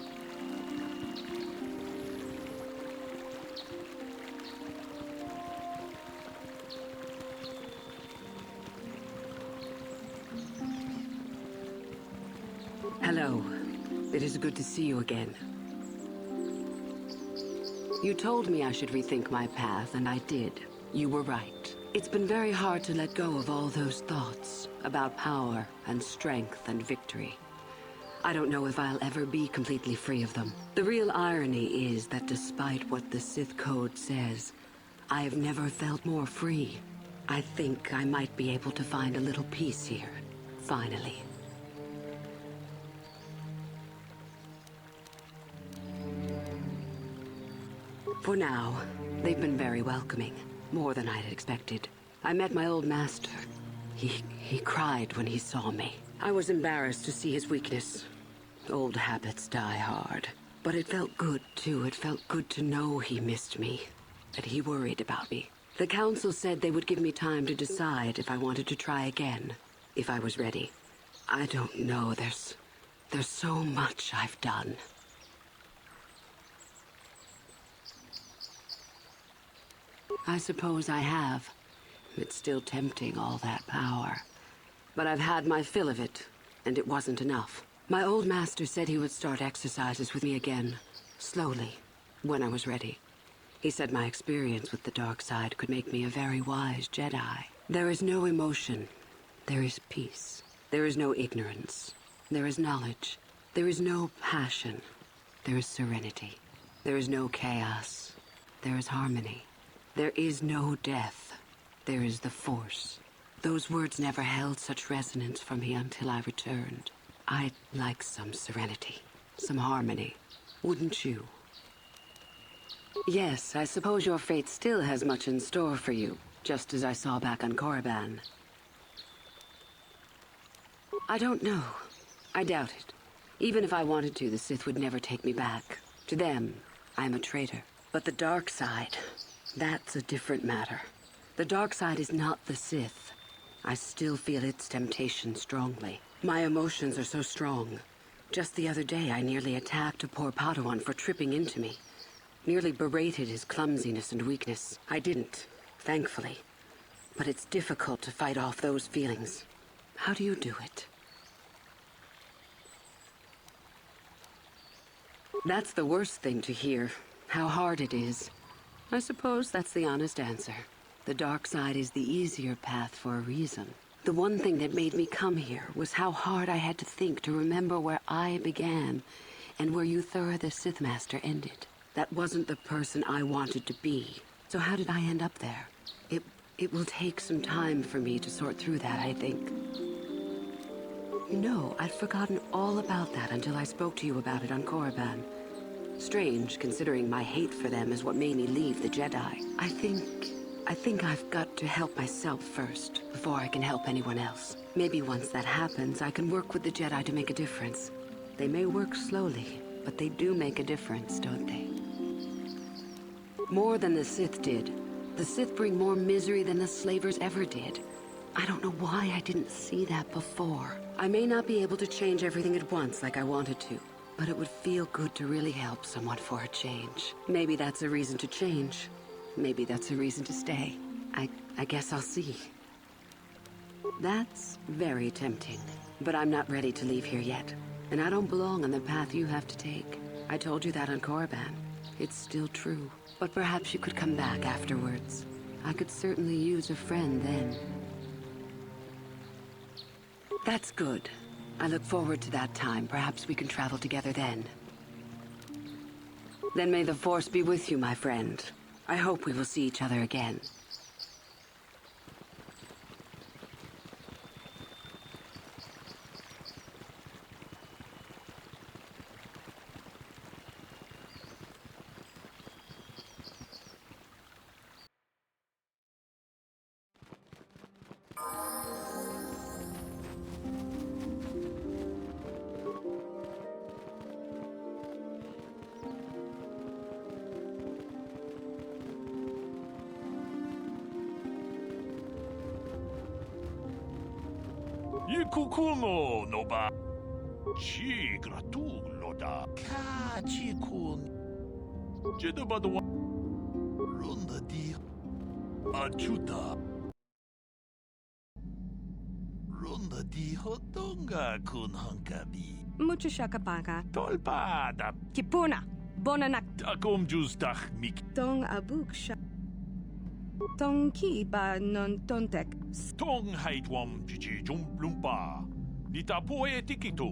Hello. It is good to see you again. You told me I should rethink my path, and I did. You were right. It's been very hard to let go of all those thoughts about power and strength and victory. I don't know if I'll ever be completely free of them. The real irony is that despite what the Sith Code says, I have never felt more free. I think I might be able to find a little peace here, finally. For now, they've been very welcoming, more than I'd expected. I met my old master. He cried when he saw me. I was embarrassed to see his weakness. Old habits die hard. But it felt good, too. It felt good to know he missed me, that he worried about me. The council said they would give me time to decide if I wanted to try again, if I was ready. I don't know. There's so much I've done. I suppose I have. It's still tempting, all that power. But I've had my fill of it, and it wasn't enough. My old master said he would start exercises with me again, slowly, when I was ready. He said my experience with the dark side could make me a very wise Jedi. There is no emotion. There is peace. There is no ignorance. There is knowledge. There is no passion. There is serenity. There is no chaos. There is harmony. There is no death. There is the Force. Those words never held such resonance for me until I returned. I'd like some serenity, some harmony. Wouldn't you? Yes, I suppose your fate still has much in store for you, just as I saw back on Korriban. I don't know. I doubt it. Even if I wanted to, the Sith would never take me back. To them, I'm a traitor. But the dark side, that's a different matter. The dark side is not the Sith. I still feel its temptation strongly. My emotions are so strong. Just the other day, I nearly attacked a poor Padawan for tripping into me. Nearly berated his clumsiness and weakness. I didn't, thankfully. But it's difficult to fight off those feelings. How do you do it? That's the worst thing to hear. How hard it is. I suppose that's the honest answer. The dark side is the easier path for a reason. The one thing that made me come here was how hard I had to think to remember where I began and where Uthura the Sith Master ended. That wasn't the person I wanted to be. So how did I end up there? It will take some time for me to sort through that, I think. No, I'd forgotten all about that until I spoke to you about it on Korriban. Strange, considering my hate for them is what made me leave the Jedi. I think I've got to help myself first, before I can help anyone else. Maybe once that happens, I can work with the Jedi to make a difference. They may work slowly, but they do make a difference, don't they? More than the Sith did. The Sith bring more misery than the slavers ever did. I don't know why I didn't see that before. I may not be able to change everything at once like I wanted to, but it would feel good to really help someone for a change. Maybe that's a reason to change. Maybe that's a reason to stay. I guess I'll see. That's very tempting, but I'm not ready to leave here yet. And I don't belong on the path you have to take. I told you that on Korriban. It's still true. But perhaps you could come back afterwards. I could certainly use a friend then. That's good. I look forward to that time. Perhaps we can travel together then. Then may the Force be with you, my friend. I hope we will see each other again. Kukumo no ba chi gratulo da kachi kun jedabadwa ronda di achuta ronda di hotonga kun hankabi Mucho shakapaka. tolpada Kipuna. Bonanak. takom justach mik Tong abuk sha. Tong ki ba non tontek. tong haitwam chichi jumplumpa nitapoe tikito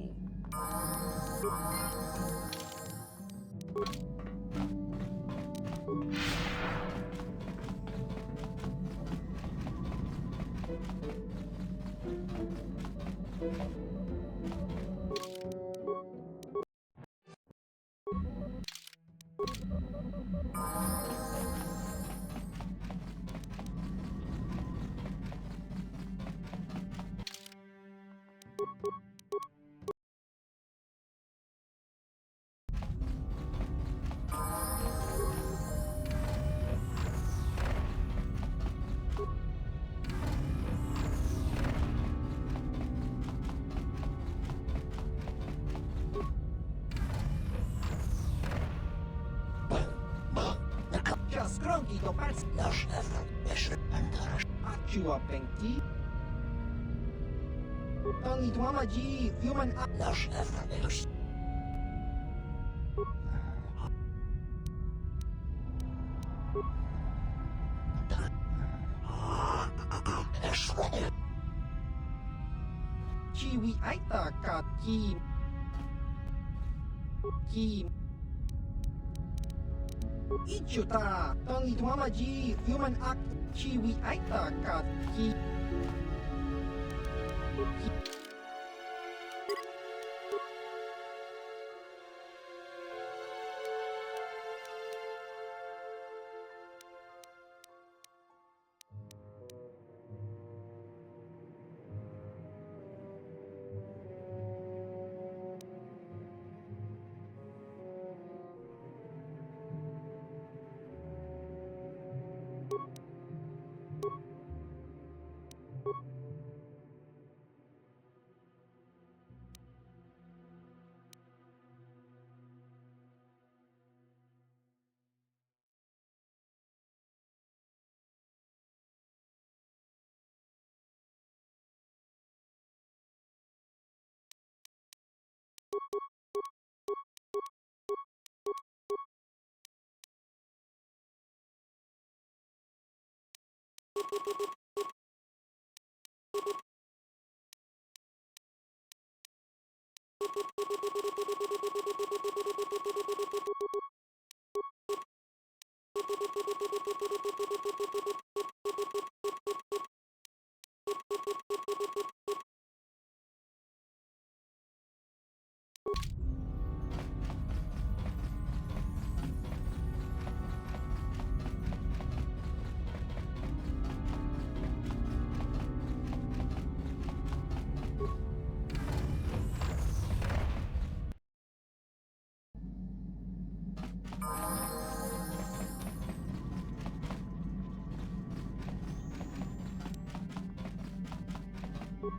Skronki to pac... Nasz efekt, jeszcze pętasz. Aciła pęki. Tongi tuama ji, human... Nasz efekt, już... Chiwi Aita Kat Ki Ichuta Tong Itwamaji Human Act Chiwi Aita Kat Ki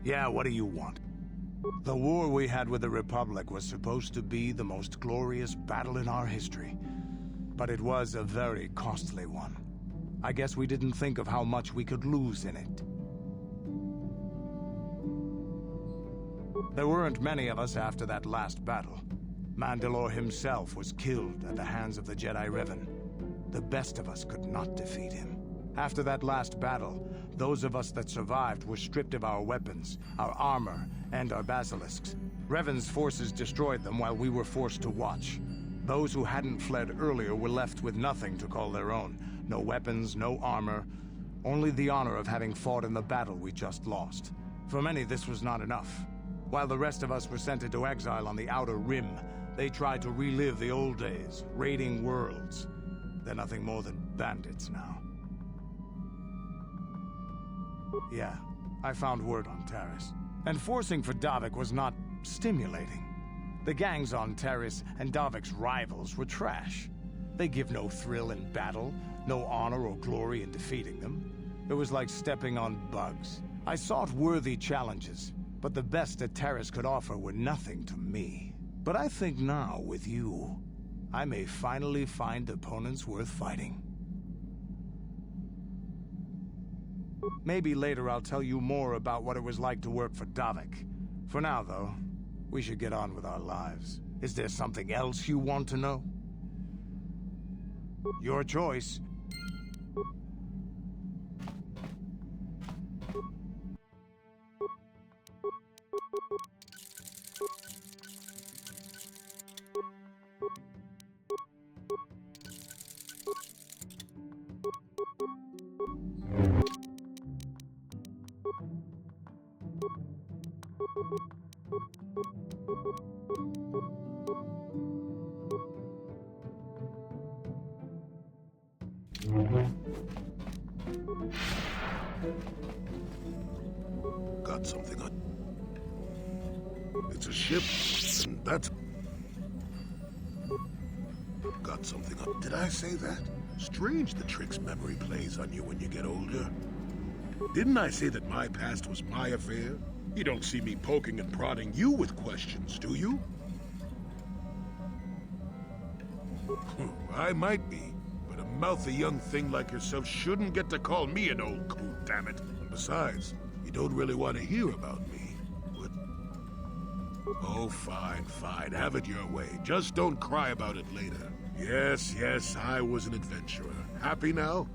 Yeah, what do you want? The war we had with the Republic was supposed to be the most glorious battle in our history. But it was a very costly one. I guess we didn't think of how much we could lose in it. There weren't many of us after that last battle. Mandalore himself was killed at the hands of the Jedi Revan. The best of us could not defeat him. After that last battle, those of us that survived were stripped of our weapons, our armor, and our basilisks. Revan's forces destroyed them while we were forced to watch. Those who hadn't fled earlier were left with nothing to call their own. No weapons, no armor, only the honor of having fought in the battle we just lost. For many, this was not enough. While the rest of us were sent into exile on the Outer Rim, they tried to relive the old days, raiding worlds. They're nothing more than bandits now. Yeah, I found word on Taris. And forcing for Davik was not stimulating. The gangs on Taris and Davik's rivals were trash. They give no thrill in battle, no honor or glory in defeating them. It was like stepping on bugs. I sought worthy challenges, but the best that Taris could offer were nothing to me. But I think now, with you, I may finally find opponents worth fighting. Maybe later I'll tell you more about what it was like to work for Davik. For now, though, we should get on with our lives. Is there something else you want to know? Your choice. Got something on. It's a ship, and that's... Got something on. Did I say that? Strange the tricks memory plays on you when you get older. Didn't I say that my past was my affair? You don't see me poking and prodding you with questions, do you? I might be, but a mouthy young thing like yourself shouldn't get to call me an old coot, damn it. And besides, you don't really want to hear about me. What? Oh, fine, fine. Have it your way. Just don't cry about it later. Yes, I was an adventurer. Happy now?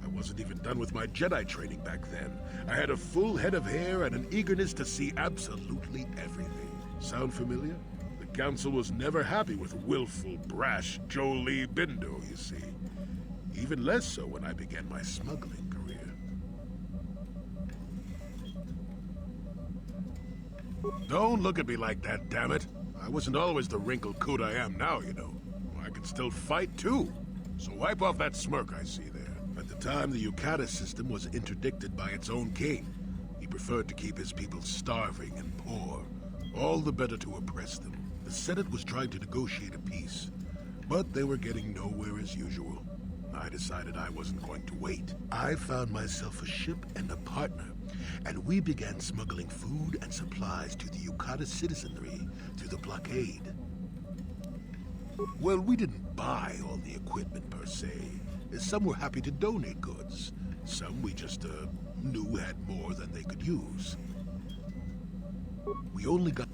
I wasn't even done with my Jedi training back then. I had a full head of hair and an eagerness to see absolutely everything. Sound familiar? The Council was never happy with willful, brash Jolie Bindo, you see. Even less so when I began my smuggling career. Don't look at me like that, damn it. I wasn't always the wrinkled coot I am now, you know. I can still fight, too. So wipe off that smirk I see there. At the time, the Yukata system was interdicted by its own king. He preferred to keep his people starving and poor, all the better to oppress them. The Senate was trying to negotiate a peace, but they were getting nowhere as usual. I decided I wasn't going to wait. I found myself a ship and a partner, and we began smuggling food and supplies to the Yukata citizenry through the blockade. Well, we didn't buy all the equipment per se. Some were happy to donate goods. Some we just knew had more than they could use. We only got...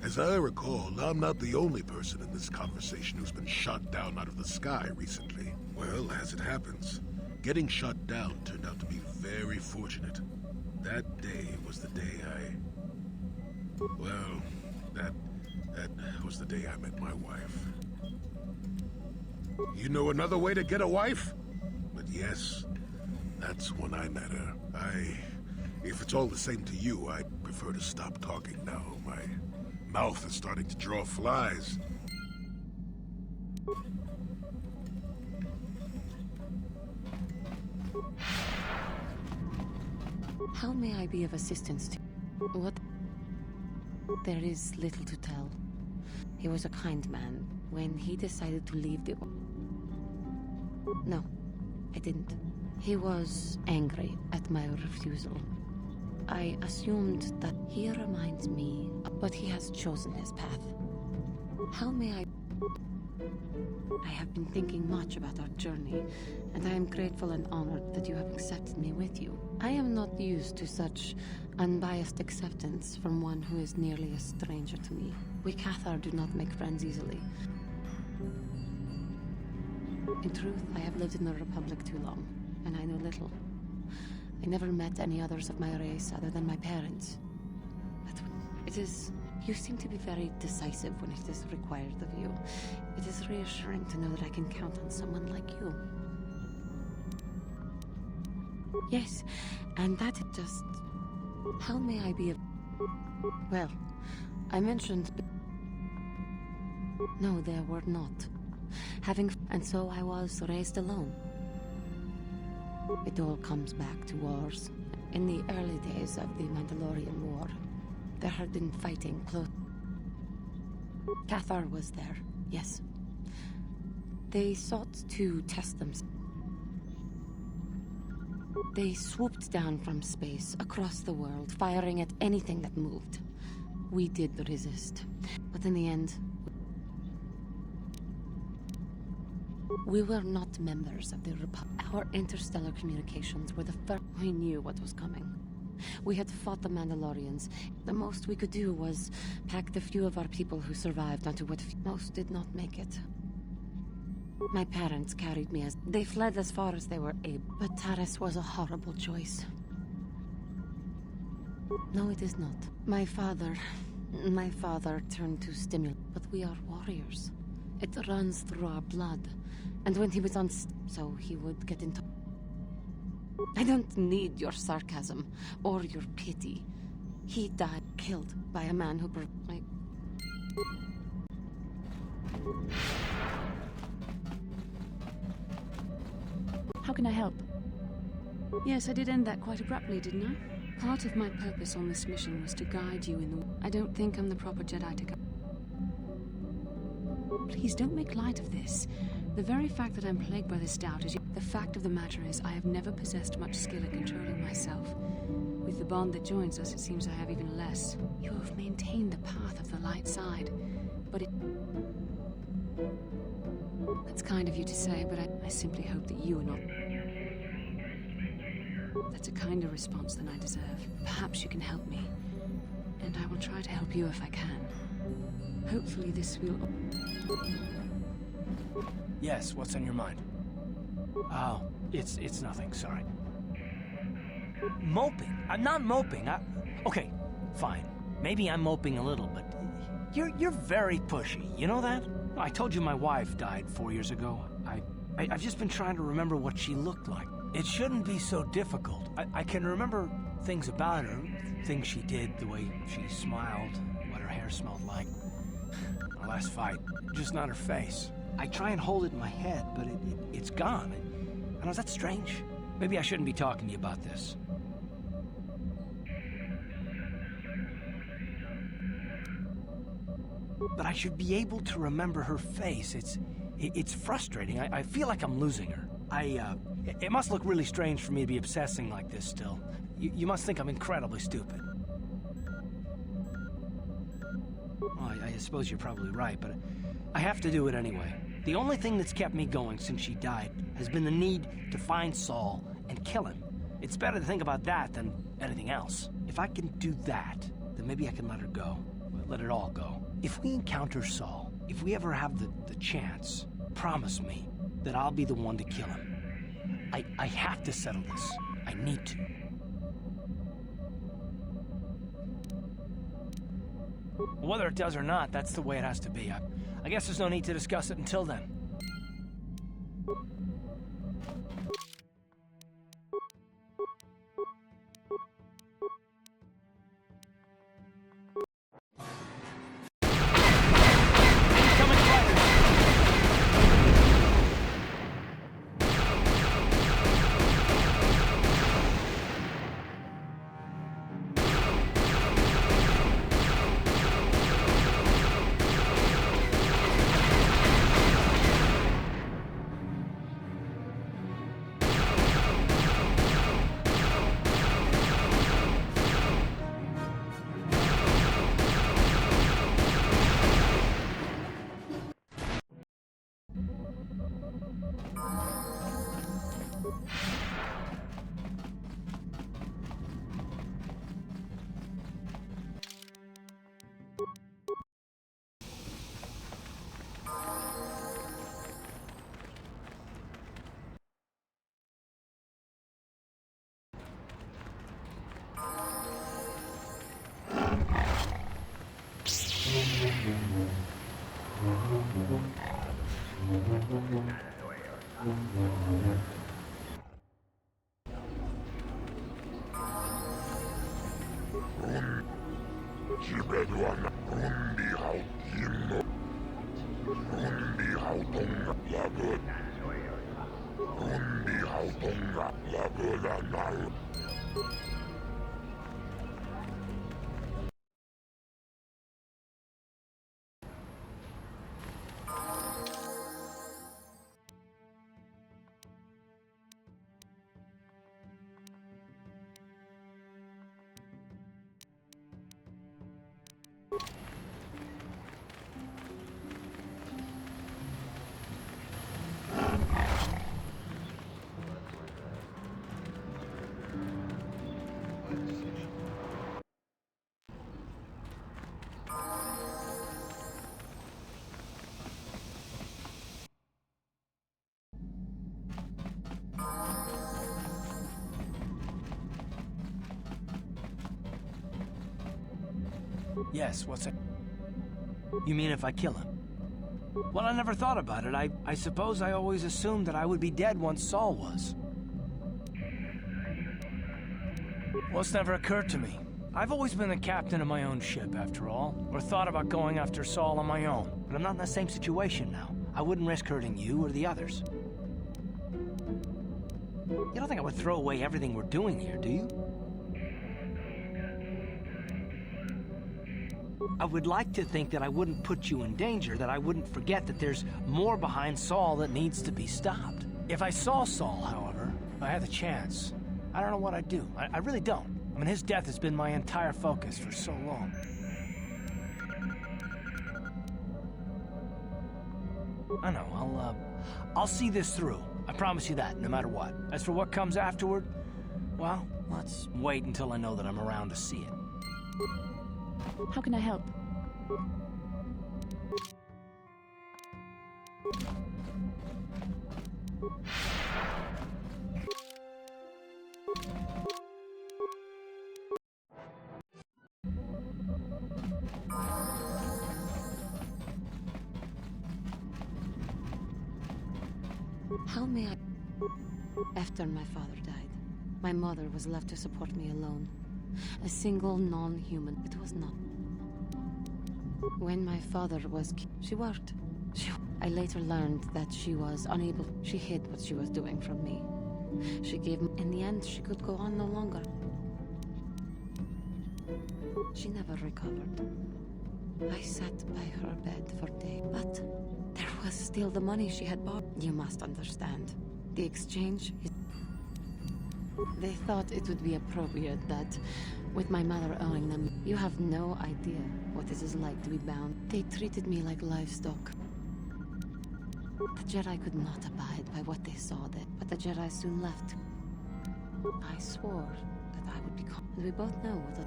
As I recall, I'm not the only person in this conversation who's been shot down out of the sky recently. Well, as it happens, getting shot down turned out to be very fortunate. That day was the day Well, that was the day I met my wife. You know another way to get a wife? But yes, that's when I met her. If it's all the same to you, I'd prefer to stop talking now. My mouth is starting to draw flies. How may I be of assistance to... What? There is little to tell. He was a kind man when he decided to leave the... No, I didn't. He was angry at my refusal. I assumed that he reminds me, but he has chosen his path. How may I... I have been thinking much about our journey, and I am grateful and honored that you have accepted me with you. I am not used to such unbiased acceptance from one who is nearly a stranger to me. We Cathar do not make friends easily. In truth, I have lived in the Republic too long, and I know little. I never met any others of my race other than my parents. But it is... You seem to be very decisive when it is required of you. It is reassuring to know that I can count on someone like you. Yes, and that it just... How may I be of... Well, I mentioned... No, there were not. And so I was raised alone. It all comes back to wars. In the early days of the Mandalorian War, there had been fighting close. Cathar was there, yes. They sought to test them. They swooped down from space, across the world, firing at anything that moved. We did resist, but in the end, we were not members of the Republic. Our interstellar communications were the first. We knew what was coming. We had fought the Mandalorians. The most we could do was pack the few of our people who survived onto what most did not make it. My parents carried me as... They fled as far as they were able. But Taris was a horrible choice. No, it is not. My father turned to stimulant. But we are warriors. It runs through our blood. And when he was on... So he would get into... I don't need your sarcasm or your pity. He died killed by a man who... How can I help? Yes, I did end that quite abruptly, didn't I? Part of my purpose on this mission was to guide you in the... I don't think I'm the proper Jedi to go... Please don't make light of this. The very fact that I'm plagued by this doubt is... The fact of the matter is, I have never possessed much skill at controlling myself. With the bond that joins us, it seems I have even less. You have maintained the path of the light side, but it... That's kind of you to say, but I simply hope that you are not... That's a kinder response than I deserve. Perhaps you can help me, and I will try to help you if I can. Hopefully this will... Yes, what's on your mind? Oh, it's nothing, sorry. Moping? I'm not moping. Okay, fine. Maybe I'm moping a little, but you're very pushy. You know that? I told you my wife died 4 years ago. I've just been trying to remember what she looked like. It shouldn't be so difficult. I can remember things about her, things she did, the way she smiled, what her hair smelled like. Our last fight, just not her face. I try and hold it in my head, but it's gone. I know, is that strange? Maybe I shouldn't be talking to you about this. But I should be able to remember her face. It's frustrating. I feel like I'm losing her. It must look really strange for me to be obsessing like this still. You must think I'm incredibly stupid. Well, I suppose you're probably right, but I have to do it anyway. The only thing that's kept me going since she died has been the need to find Saul and kill him. It's better to think about that than anything else. If I can do that, then maybe I can let her go. Let it all go. If we encounter Saul, if we ever have the chance, promise me that I'll be the one to kill him. I have to settle this. I need to. Whether it does or not, that's the way it has to be. I guess there's no need to discuss it until then. Yes, what's it? You mean if I kill him? Well, I never thought about it. I suppose I always assumed that I would be dead once Saul was. Well, it's never occurred to me. I've always been the captain of my own ship, after all, or thought about going after Saul on my own. But I'm not in the same situation now. I wouldn't risk hurting you or the others. You don't think I would throw away everything we're doing here, do you? I would like to think that I wouldn't put you in danger, that I wouldn't forget that there's more behind Saul that needs to be stopped. If I saw Saul, however, if I had the chance, I don't know what I'd do. I really don't. I mean, his death has been my entire focus for so long. I know, I'll see this through. I promise you that, no matter what. As for what comes afterward, well, let's wait until I know that I'm around to see it. How can I help? may I... After my father died, my mother was left to support me alone. A single non-human. It was not. When my father was she worked. I later learned that she was unable. She hid what she was doing from me. She gave me... In the end, she could go on no longer. She never recovered. I sat by her bed for days, but there was still the money she had bought. You must understand. The exchange is... They thought it would be appropriate that, with my mother owing them, you have no idea what it is like to be bound. They treated me like livestock. The Jedi could not abide by what they saw there, but the Jedi soon left. I swore that I would become... And we both know what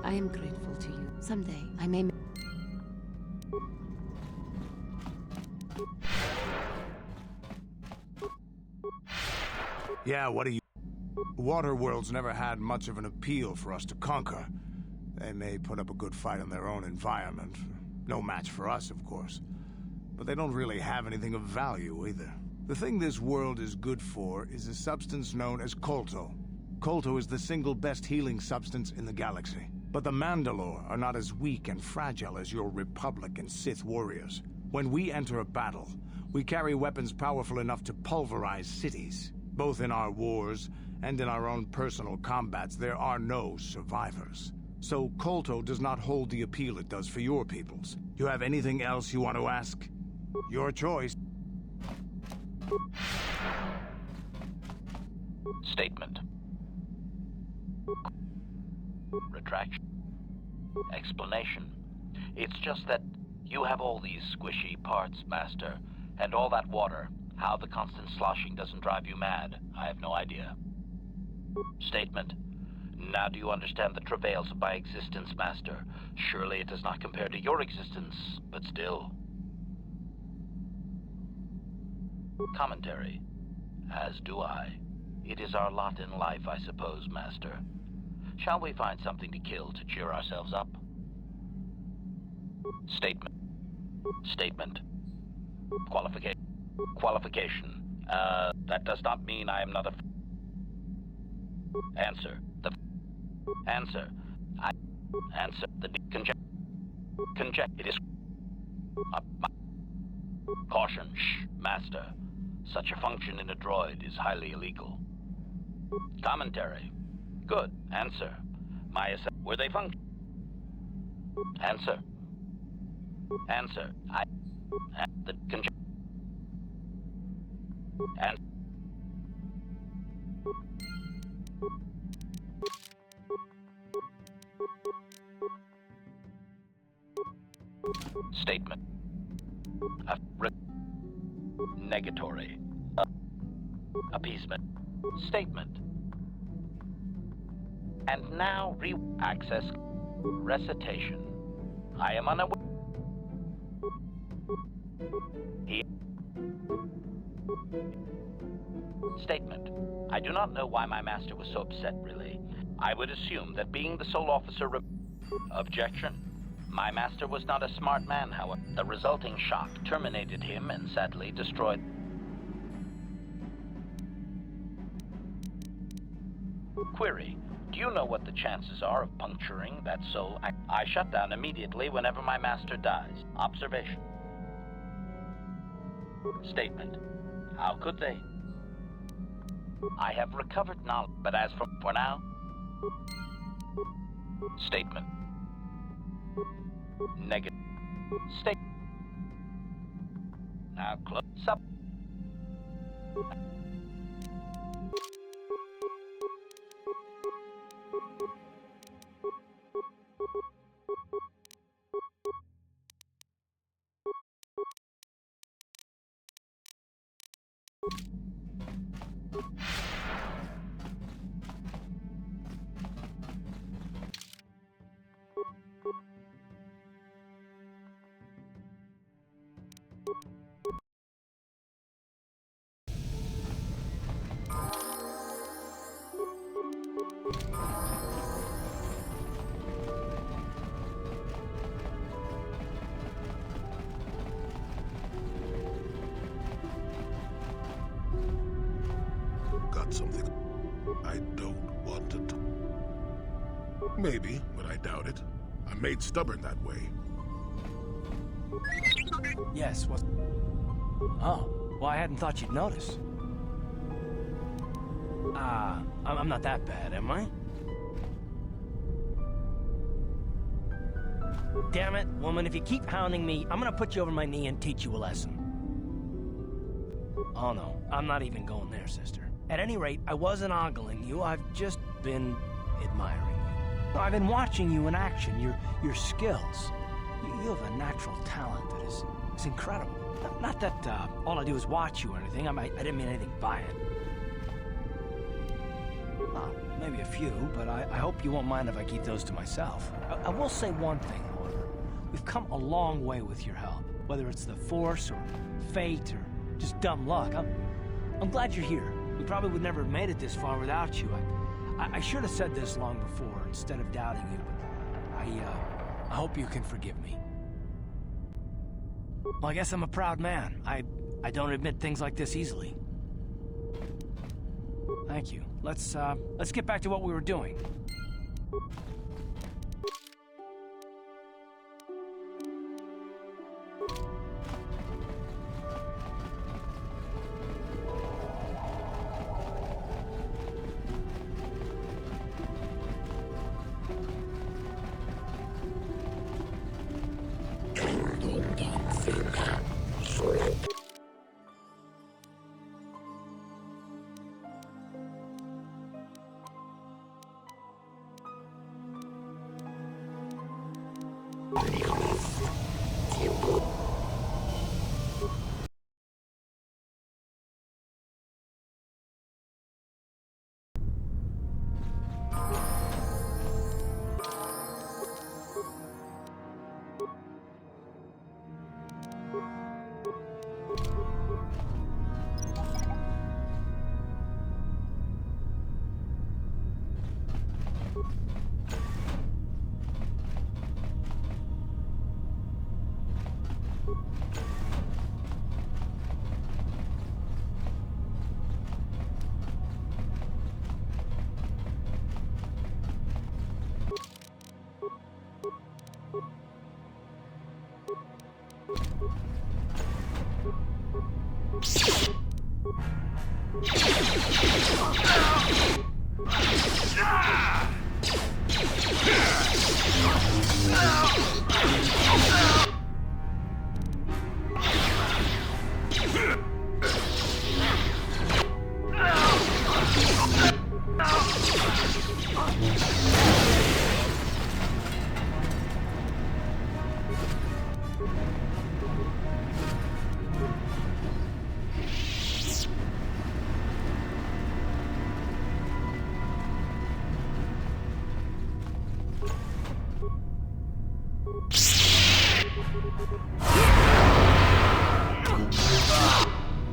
I am grateful to you. Someday, I may... Yeah, what do you... Waterworld's never had much of an appeal for us to conquer. They may put up a good fight in their own environment. No match for us, of course. But they don't really have anything of value, either. The thing this world is good for is a substance known as Kolto. Kolto is the single best healing substance in the galaxy. But the Mandalore are not as weak and fragile as your Republic and Sith warriors. When we enter a battle, we carry weapons powerful enough to pulverize cities. Both in our wars and in our own personal combats, there are no survivors. So Kolto does not hold the appeal it does for your peoples. You have anything else you want to ask? Your choice. Statement. Retraction. Explanation. It's just that you have all these squishy parts, Master, and all that water. How the constant sloshing doesn't drive you mad, I have no idea. Statement. Now do you understand the travails of my existence, Master? Surely it does not compare to your existence, but still. Commentary. As do I. It is our lot in life, I suppose, Master. Shall we find something to kill to cheer ourselves up? Statement. Statement. Qualification. That does not mean I am not a... Answer. Answer. Answer. It is... Caution. Shh, Master. Such a function in a droid is highly illegal. Commentary. Good. Answer. Were they function? Answer. Answer. And statement. Negatory. Appeasement. Statement. And now access recitation. I am unaware. Statement. I do not know why my master was so upset, really. I would assume that being the sole officer... Objection. My master was not a smart man, however. The resulting shock terminated him and sadly destroyed... Query. Do you know what the chances are of puncturing that soul? I shut down immediately whenever my master dies. Observation. Statement. How could they? I have recovered knowledge, but as for now... Statement. Negative. State. Now close up. not something I don't want to talk. Maybe, but I doubt it. I'm made stubborn that way. Yes, what? Oh, well, I hadn't thought you'd notice. I'm not that bad, am I? Damn it, woman, if you keep hounding me, I'm gonna put you over my knee and teach you a lesson. Oh no, I'm not even going there, sister. At any rate, I wasn't ogling you, I've just been admiring you. I've been watching you in action, your skills. You have a natural talent that is incredible. Not that all I do is watch you or anything, I didn't mean anything by it. Well, maybe a few, but I hope you won't mind if I keep those to myself. I will say one thing, however. We've come a long way with your help, whether it's the Force or fate or just dumb luck. I'm glad you're here. We probably would never have made it this far without you. I should have said this long before instead of doubting you, but I hope you can forgive me. Well, I guess I'm a proud man. I don't admit things like this easily. Thank you. Let's get back to what we were doing.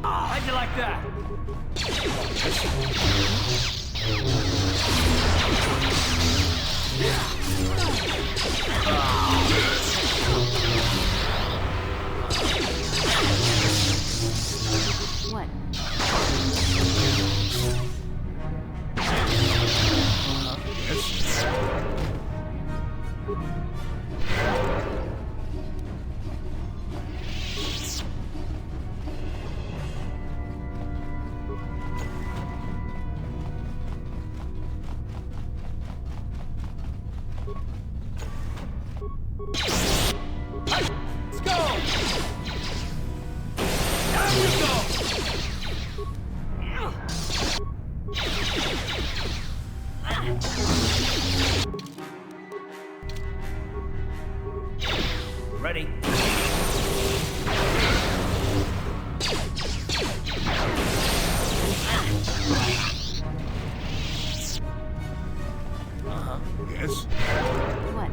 How'd you like that? What? Let's go! Down you go! Ready? Yes? What?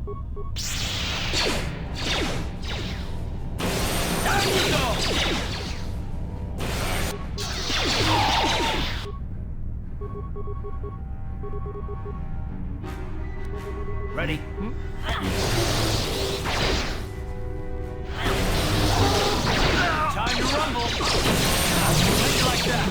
Ready? Time to rumble. Make it like that.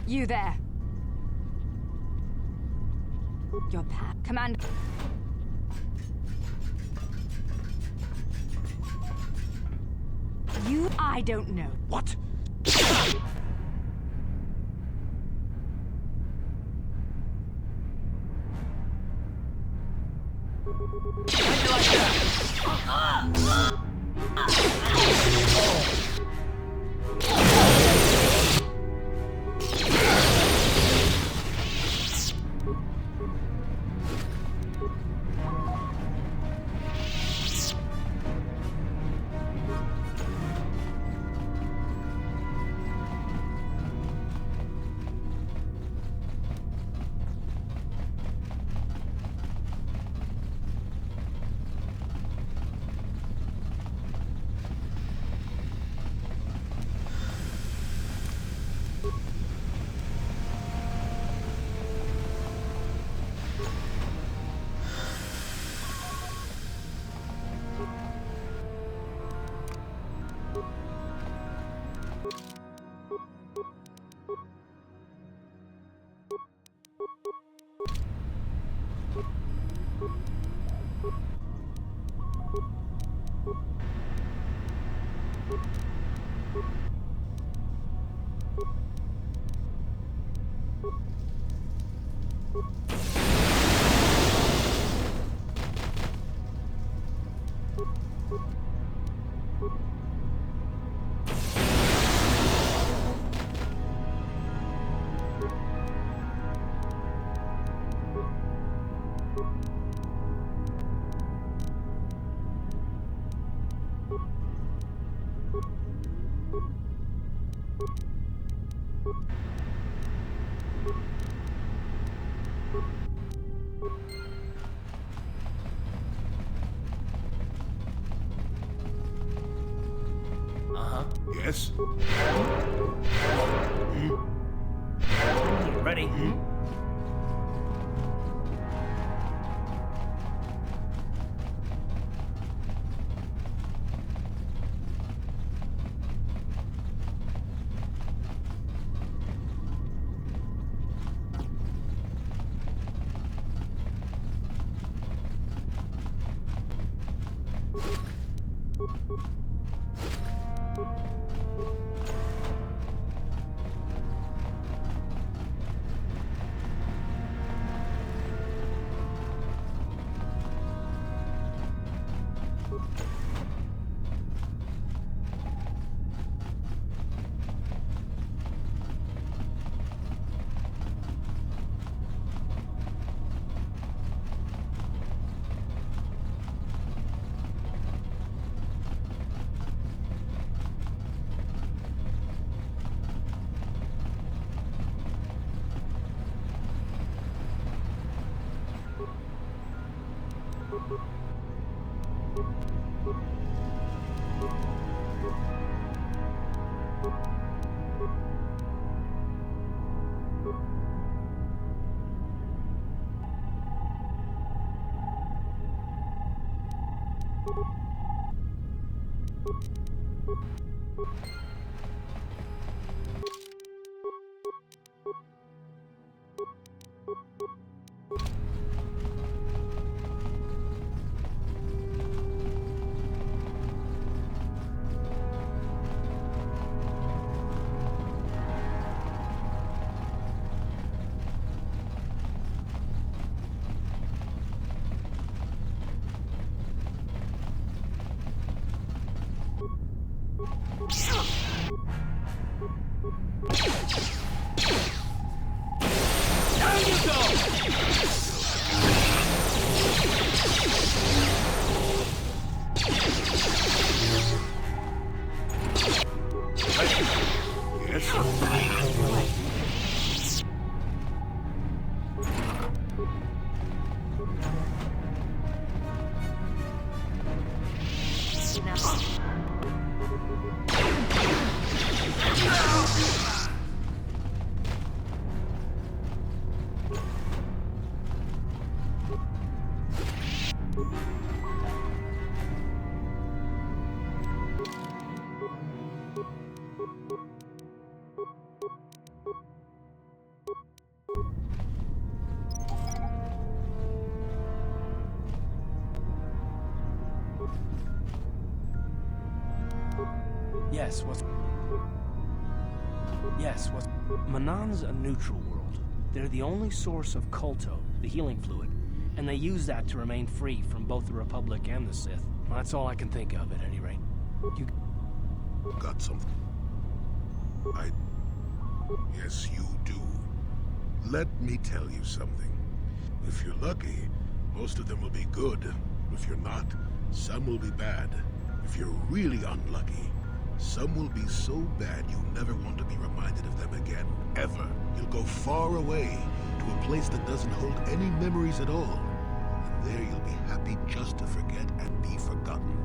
You there. Your path. Command. You, I don't know. What? Yes? Ready? There you go! Yes, Manaan's a neutral world. They're the only source of Kolto, the healing fluid, and they use that to remain free from both the Republic and the Sith. Well, that's all I can think of, at any rate. You got something? Yes, you do. Let me tell you something. If you're lucky, most of them will be good. If you're not, some will be bad. If you're really unlucky, some will be so bad you'll never want to be reminded of them again, ever. You'll go far away, to a place that doesn't hold any memories at all. And there you'll be happy just to forget and be forgotten.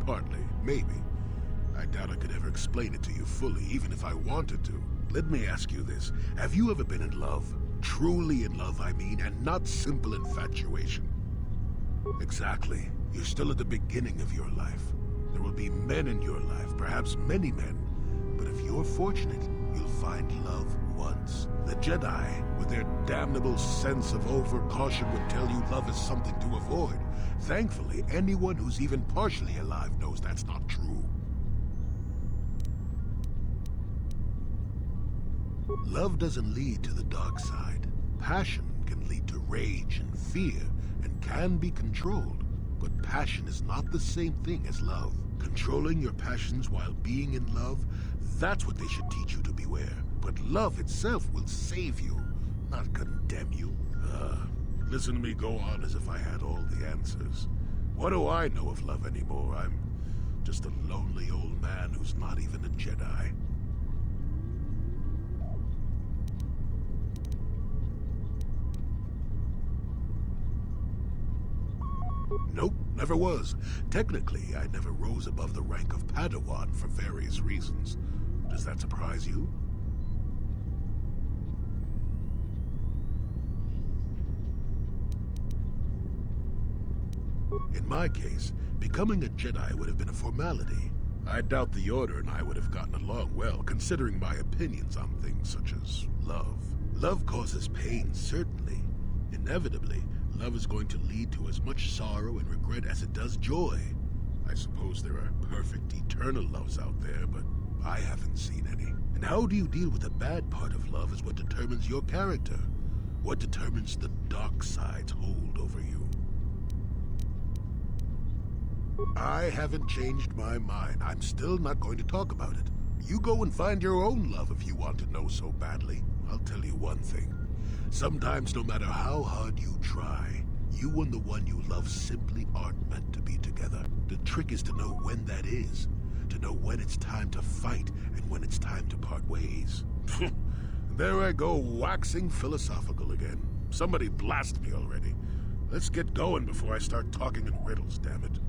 Partly, maybe. I doubt I could ever explain it to you fully, even if I wanted to. Let me ask you this. Have you ever been in love? Truly in love, I mean, and not simple infatuation. Exactly. You're still at the beginning of your life. There will be men in your life, perhaps many men. But if you're fortunate, you'll find love once. The Jedi, with their damnable sense of over-caution, would tell you love is something to avoid. Thankfully, anyone who's even partially alive knows that's not true. Love doesn't lead to the dark side. Passion can lead to rage and fear, and can be controlled. But passion is not the same thing as love. Controlling your passions while being in love, that's what they should teach you to beware. But love itself will save you, not condemn you. Listen to me go on as if I had all the answers. What do I know of love anymore? I'm just a lonely old man who's not even a Jedi. Nope, never was. Technically, I never rose above the rank of Padawan for various reasons. Does that surprise you? In my case, becoming a Jedi would have been a formality. I doubt the Order and I would have gotten along well, considering my opinions on things such as love. Love causes pain, certainly. Inevitably, love is going to lead to as much sorrow and regret as it does joy. I suppose there are perfect eternal loves out there, but I haven't seen any. And how do you deal with the bad part of love is what determines your character. What determines the dark side's hold over you. I haven't changed my mind. I'm still not going to talk about it. You go and find your own love if you want to know so badly. I'll tell you one thing. Sometimes, no matter how hard you try, you and the one you love simply aren't meant to be together. The trick is to know when that is. To know when it's time to fight and when it's time to part ways. There I go, waxing philosophical again. Somebody blast me already. Let's get going before I start talking in riddles, damn it.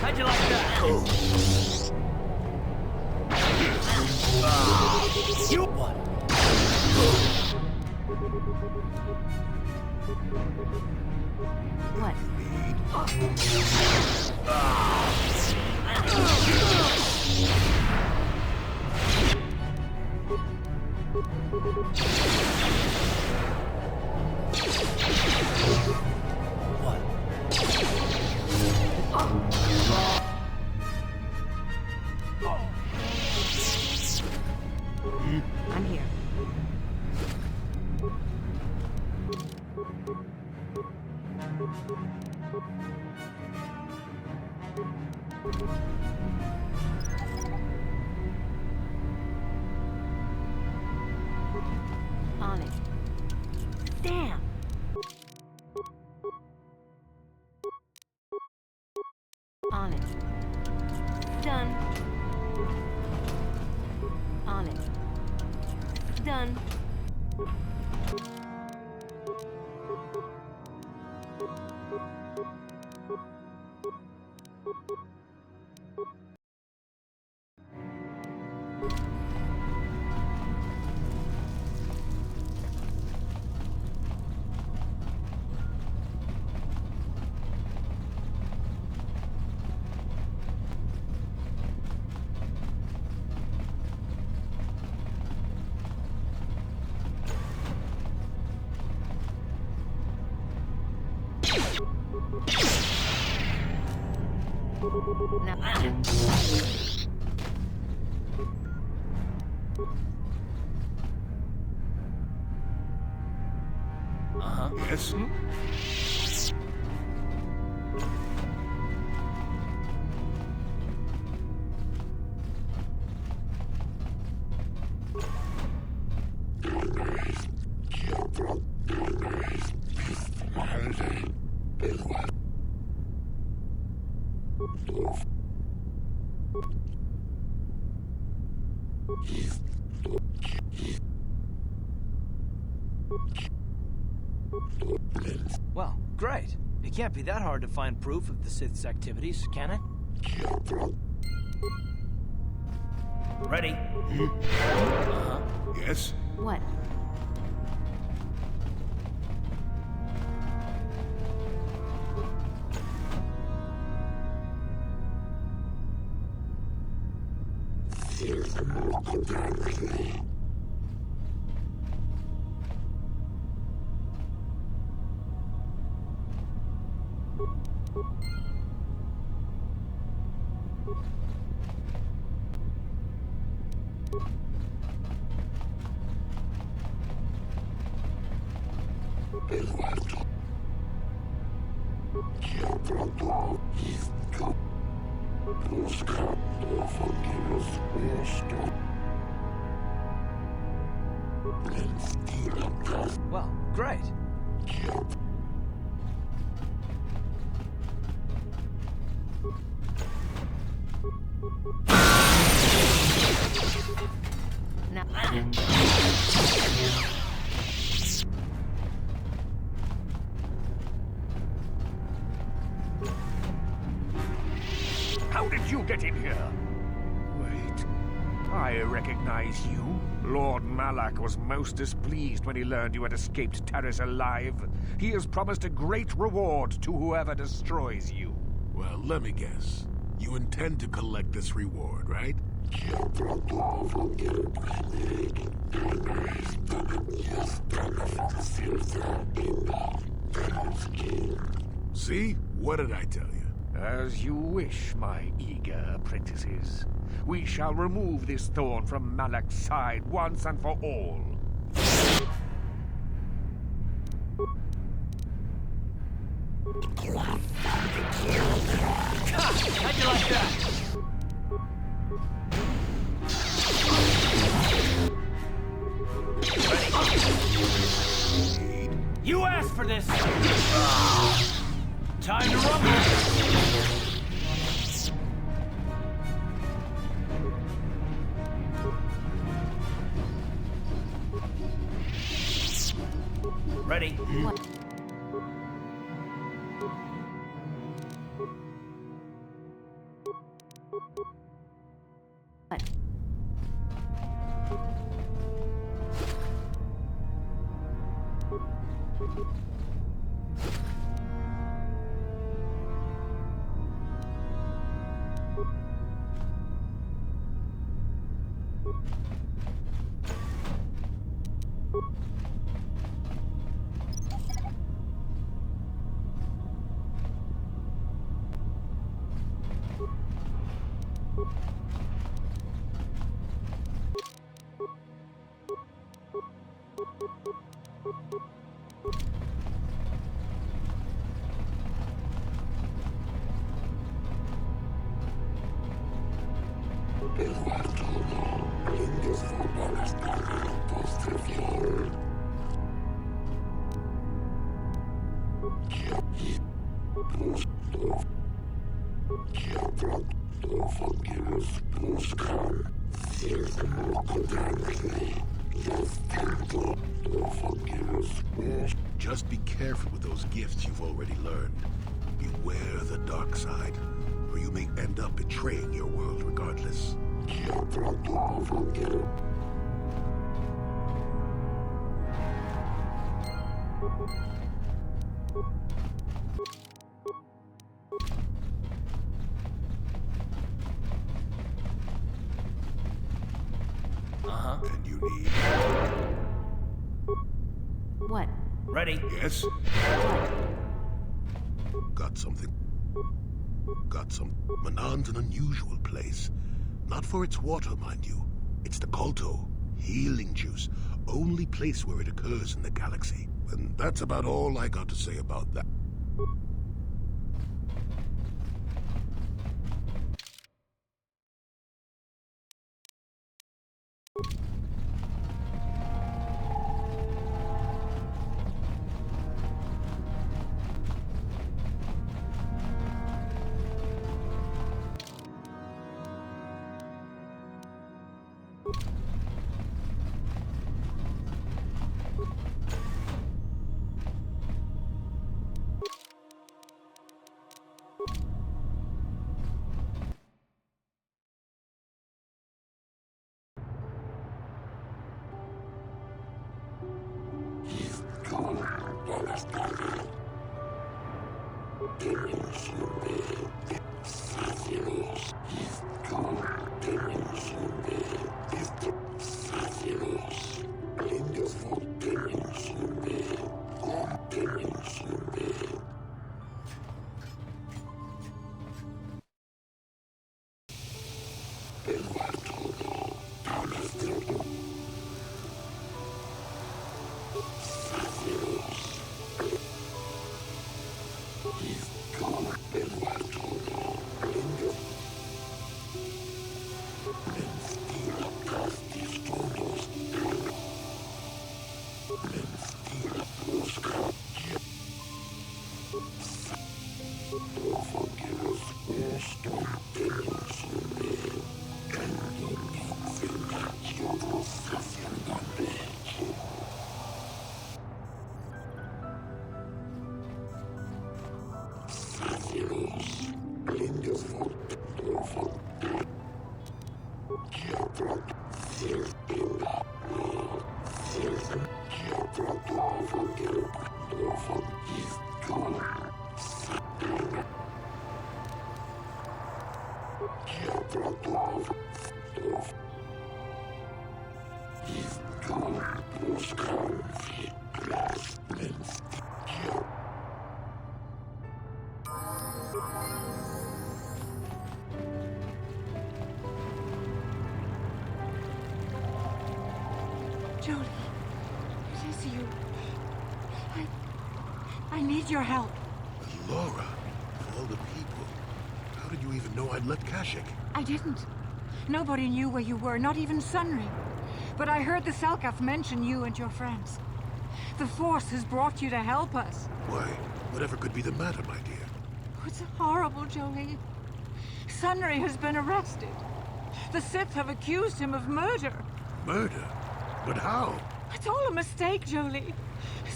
How'd you like that? You what? What? I'm here. On it. Damn! On it. Done. On it. Done. Yes? Well, great. It can't be that hard to find proof of the Sith's activities, can it? Ready? Yes? What? Well, great. How did you get in here? Wait. I recognize you. Lord Malak was most displeased when he learned you had escaped Taris alive. He has promised a great reward to whoever destroys you. Well, let me guess. You intend to collect this reward, right? See? What did I tell you? As you wish, my eager apprentices. We shall remove this thorn from Malak's side once and for all. How'd you like that? You asked for this! Time to rumble! Ready? What? Just be careful with those gifts you've already learned. Beware the dark side, or you may end up betraying your world regardless. Uh-huh. And you need... What? Ready? Yes? Got something. Manaan's an unusual place. Not for its water, mind you. It's the Kolto, healing juice. Only place where it occurs in the galaxy. And that's about all I got to say about that. Jodie, it is you. I need your help. Laura, of all the people, how did you even know I'd left Kashyyyk? I didn't. Nobody knew where you were, not even Sunry. But I heard the Selkath mention you and your friends. The Force has brought you to help us. Why, whatever could be the matter, my dear? It's horrible, Jolie. Sunry has been arrested. The Sith have accused him of murder. Murder? But how? It's all a mistake, Jolie.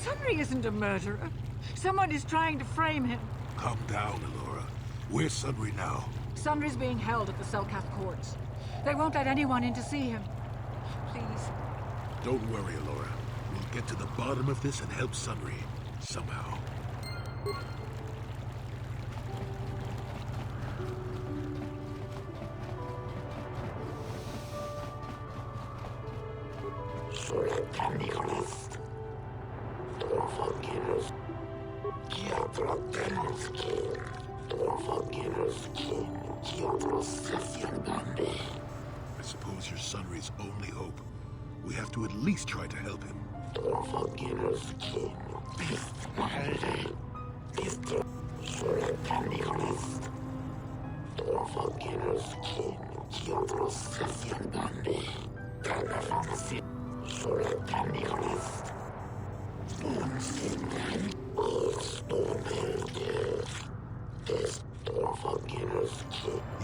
Sunry isn't a murderer. Someone is trying to frame him. Calm down, Alora. Where's Sunry now? Sunry's being held at the Selkath courts. They won't let anyone in to see him. Please. Don't worry, Alora. We'll get to the bottom of this and help Sunry. Somehow. I suppose you're Sunry's only hope. We have to at least try to help him.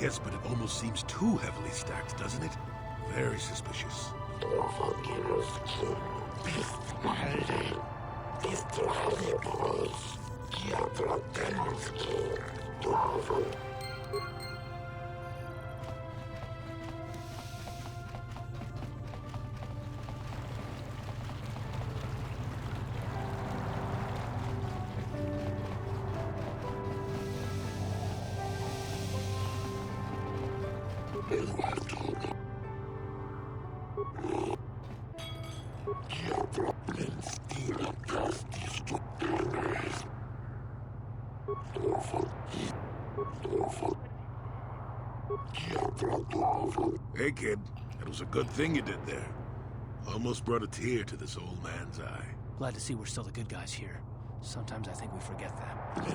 Yes, but it almost seems too heavily stacked, doesn't it? Very suspicious. Hey, kid. That was a good thing you did there. Almost brought a tear to this old man's eye. Glad to see we're still the good guys here. Sometimes I think we forget that.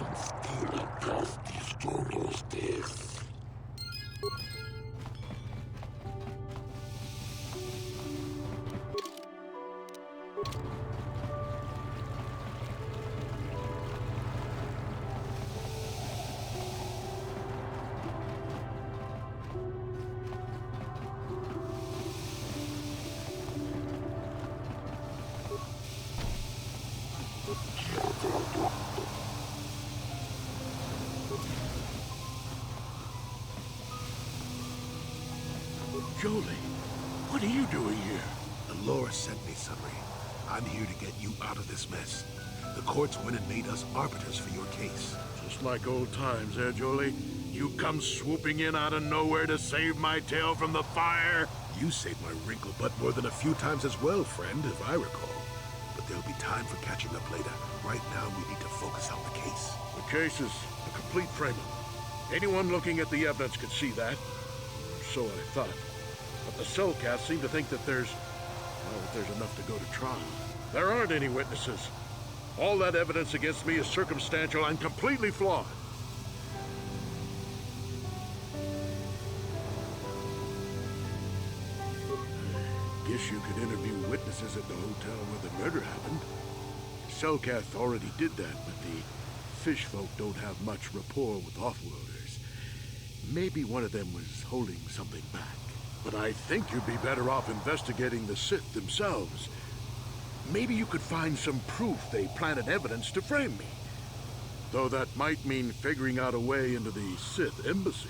Jolie, what are you doing here? Alora sent me, Sunry. I'm here to get you out of this mess. The courts went and made us arbiters for your case. Just like old times, eh, Jolie? You come swooping in out of nowhere to save my tail from the fire? You saved my wrinkle butt more than a few times as well, friend, if I recall. But there'll be time for catching up later. Right now, we need to focus on the case. The case is a complete frame-up. Anyone looking at the evidence could see that. So I thought. But the Selkath seem to think that there's enough to go to trial. There aren't any witnesses. All that evidence against me is circumstantial and completely flawed. I guess you could interview witnesses at the hotel where the murder happened. Selkath already did that, but the fish folk don't have much rapport with offworlders. Maybe one of them was holding something back. But I think you'd be better off investigating the Sith themselves. Maybe you could find some proof they planted evidence to frame me. Though that might mean figuring out a way into the Sith embassy.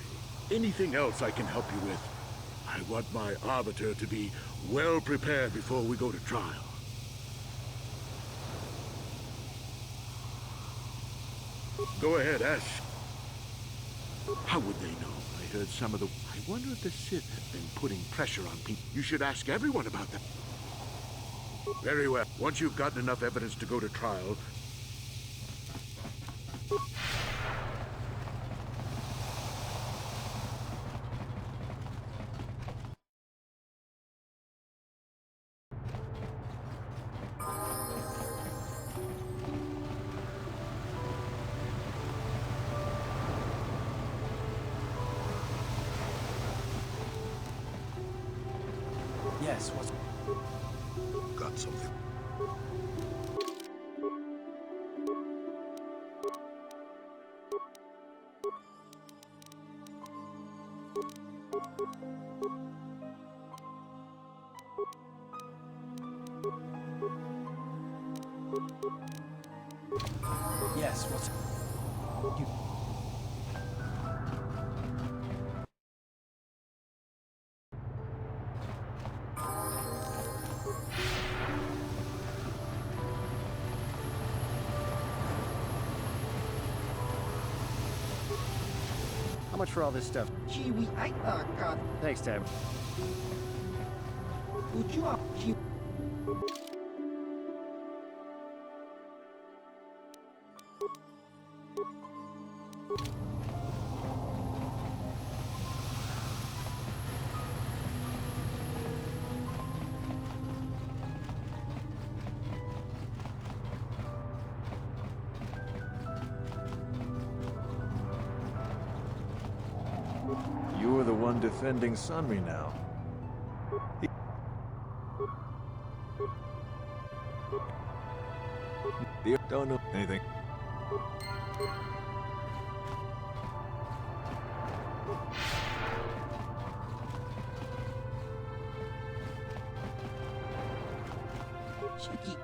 Anything else I can help you with? I want my arbiter to be well prepared before we go to trial. Go ahead, ask. How would they know? I heard some of the... I wonder if the Sith have been putting pressure on people. You should ask everyone about that. Very well. Once you've gotten enough evidence to go to trial... Yes, what's... Got something. Yes, what's... You... How much for all this stuff? Thanks, Tab. You're the one defending Sunry now. You don't know anything. Shiki.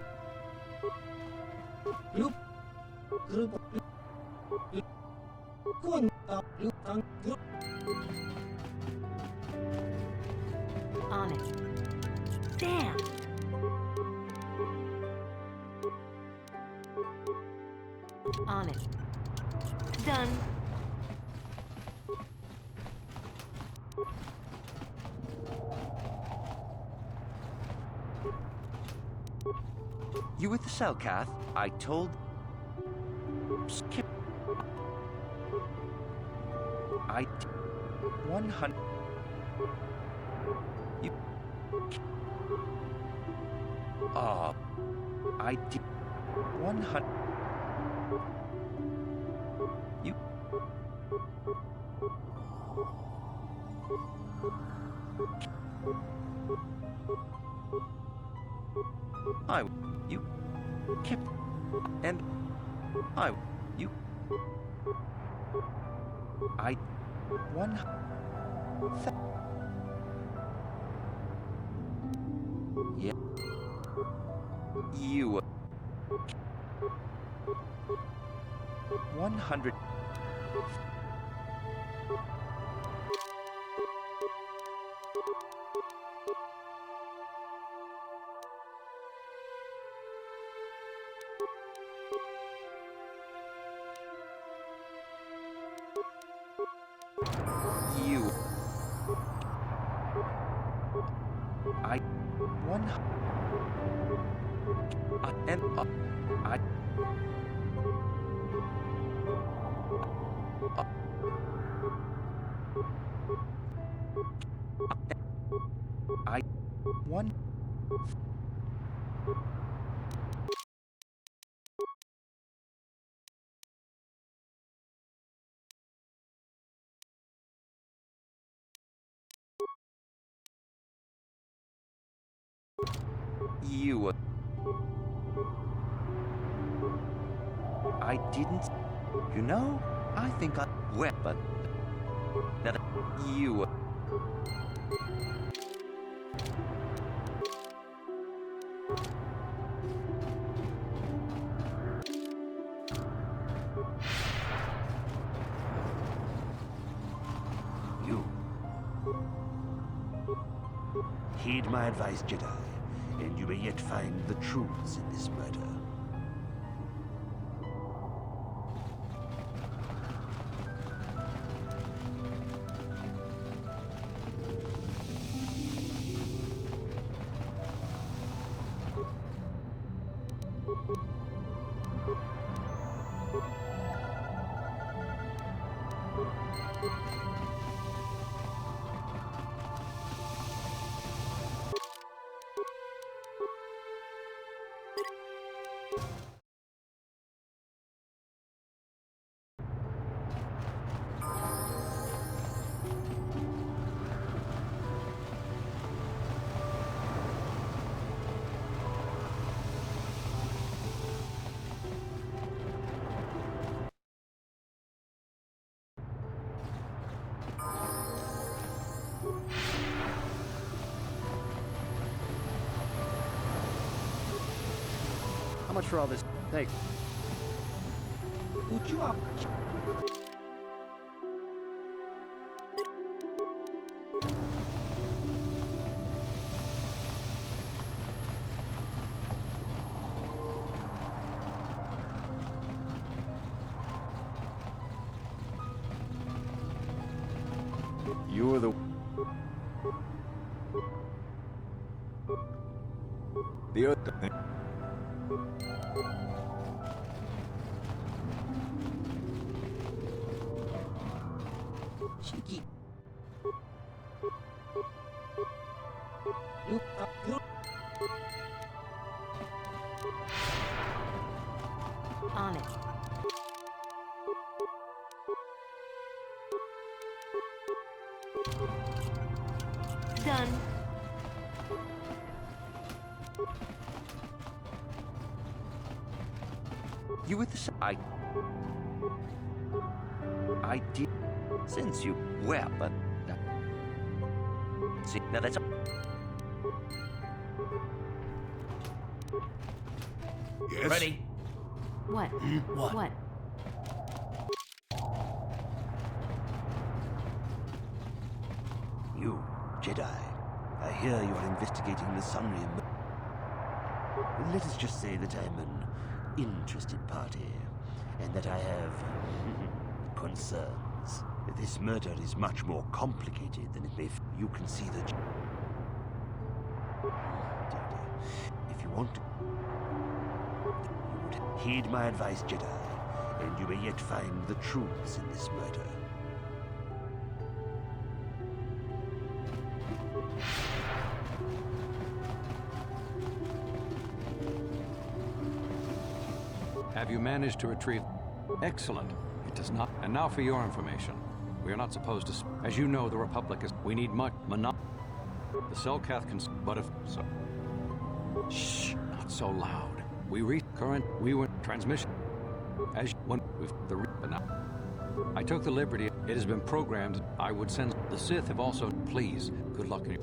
Loop. Group. On it. Damn! On it. Done. You with the Selkath? I told... Skip... I... 100... You... I did... 100... You... You... kept... And... You... I... 1... Yeah. You... 100... You... I... 1... and... I... I... 1... You... I didn't... You know, I think I... Well, but... That... You... You. Heed my advice, Jedi, and you may yet find the truths in this murder. much for all this? Thanks. Put you up. You're the... The other... Cheeky. Look up. Look. On it. Done. You with the... I did... Since you... Well, but... See, now that's... Yes? Ready? What? What? What? You, Jedi. I hear you are investigating the Sunry murder. Let us just say that I'm an interested party, and that I have concerns. This murder is much more complicated than it may. You can see the. If you want to, you would heed my advice, Jedi, and you may yet find the truths in this murder. Have you managed to retrieve? Excellent. It does not. And now for your information. We are not supposed to. As you know, the Republic is. We need much. Manaan. The Selkath can. But if so. Shh. Not so loud. We reach current. We were transmission. As when with the. But now. I took the liberty. It has been programmed. I would send. The Sith have also. Please. Good luck in your.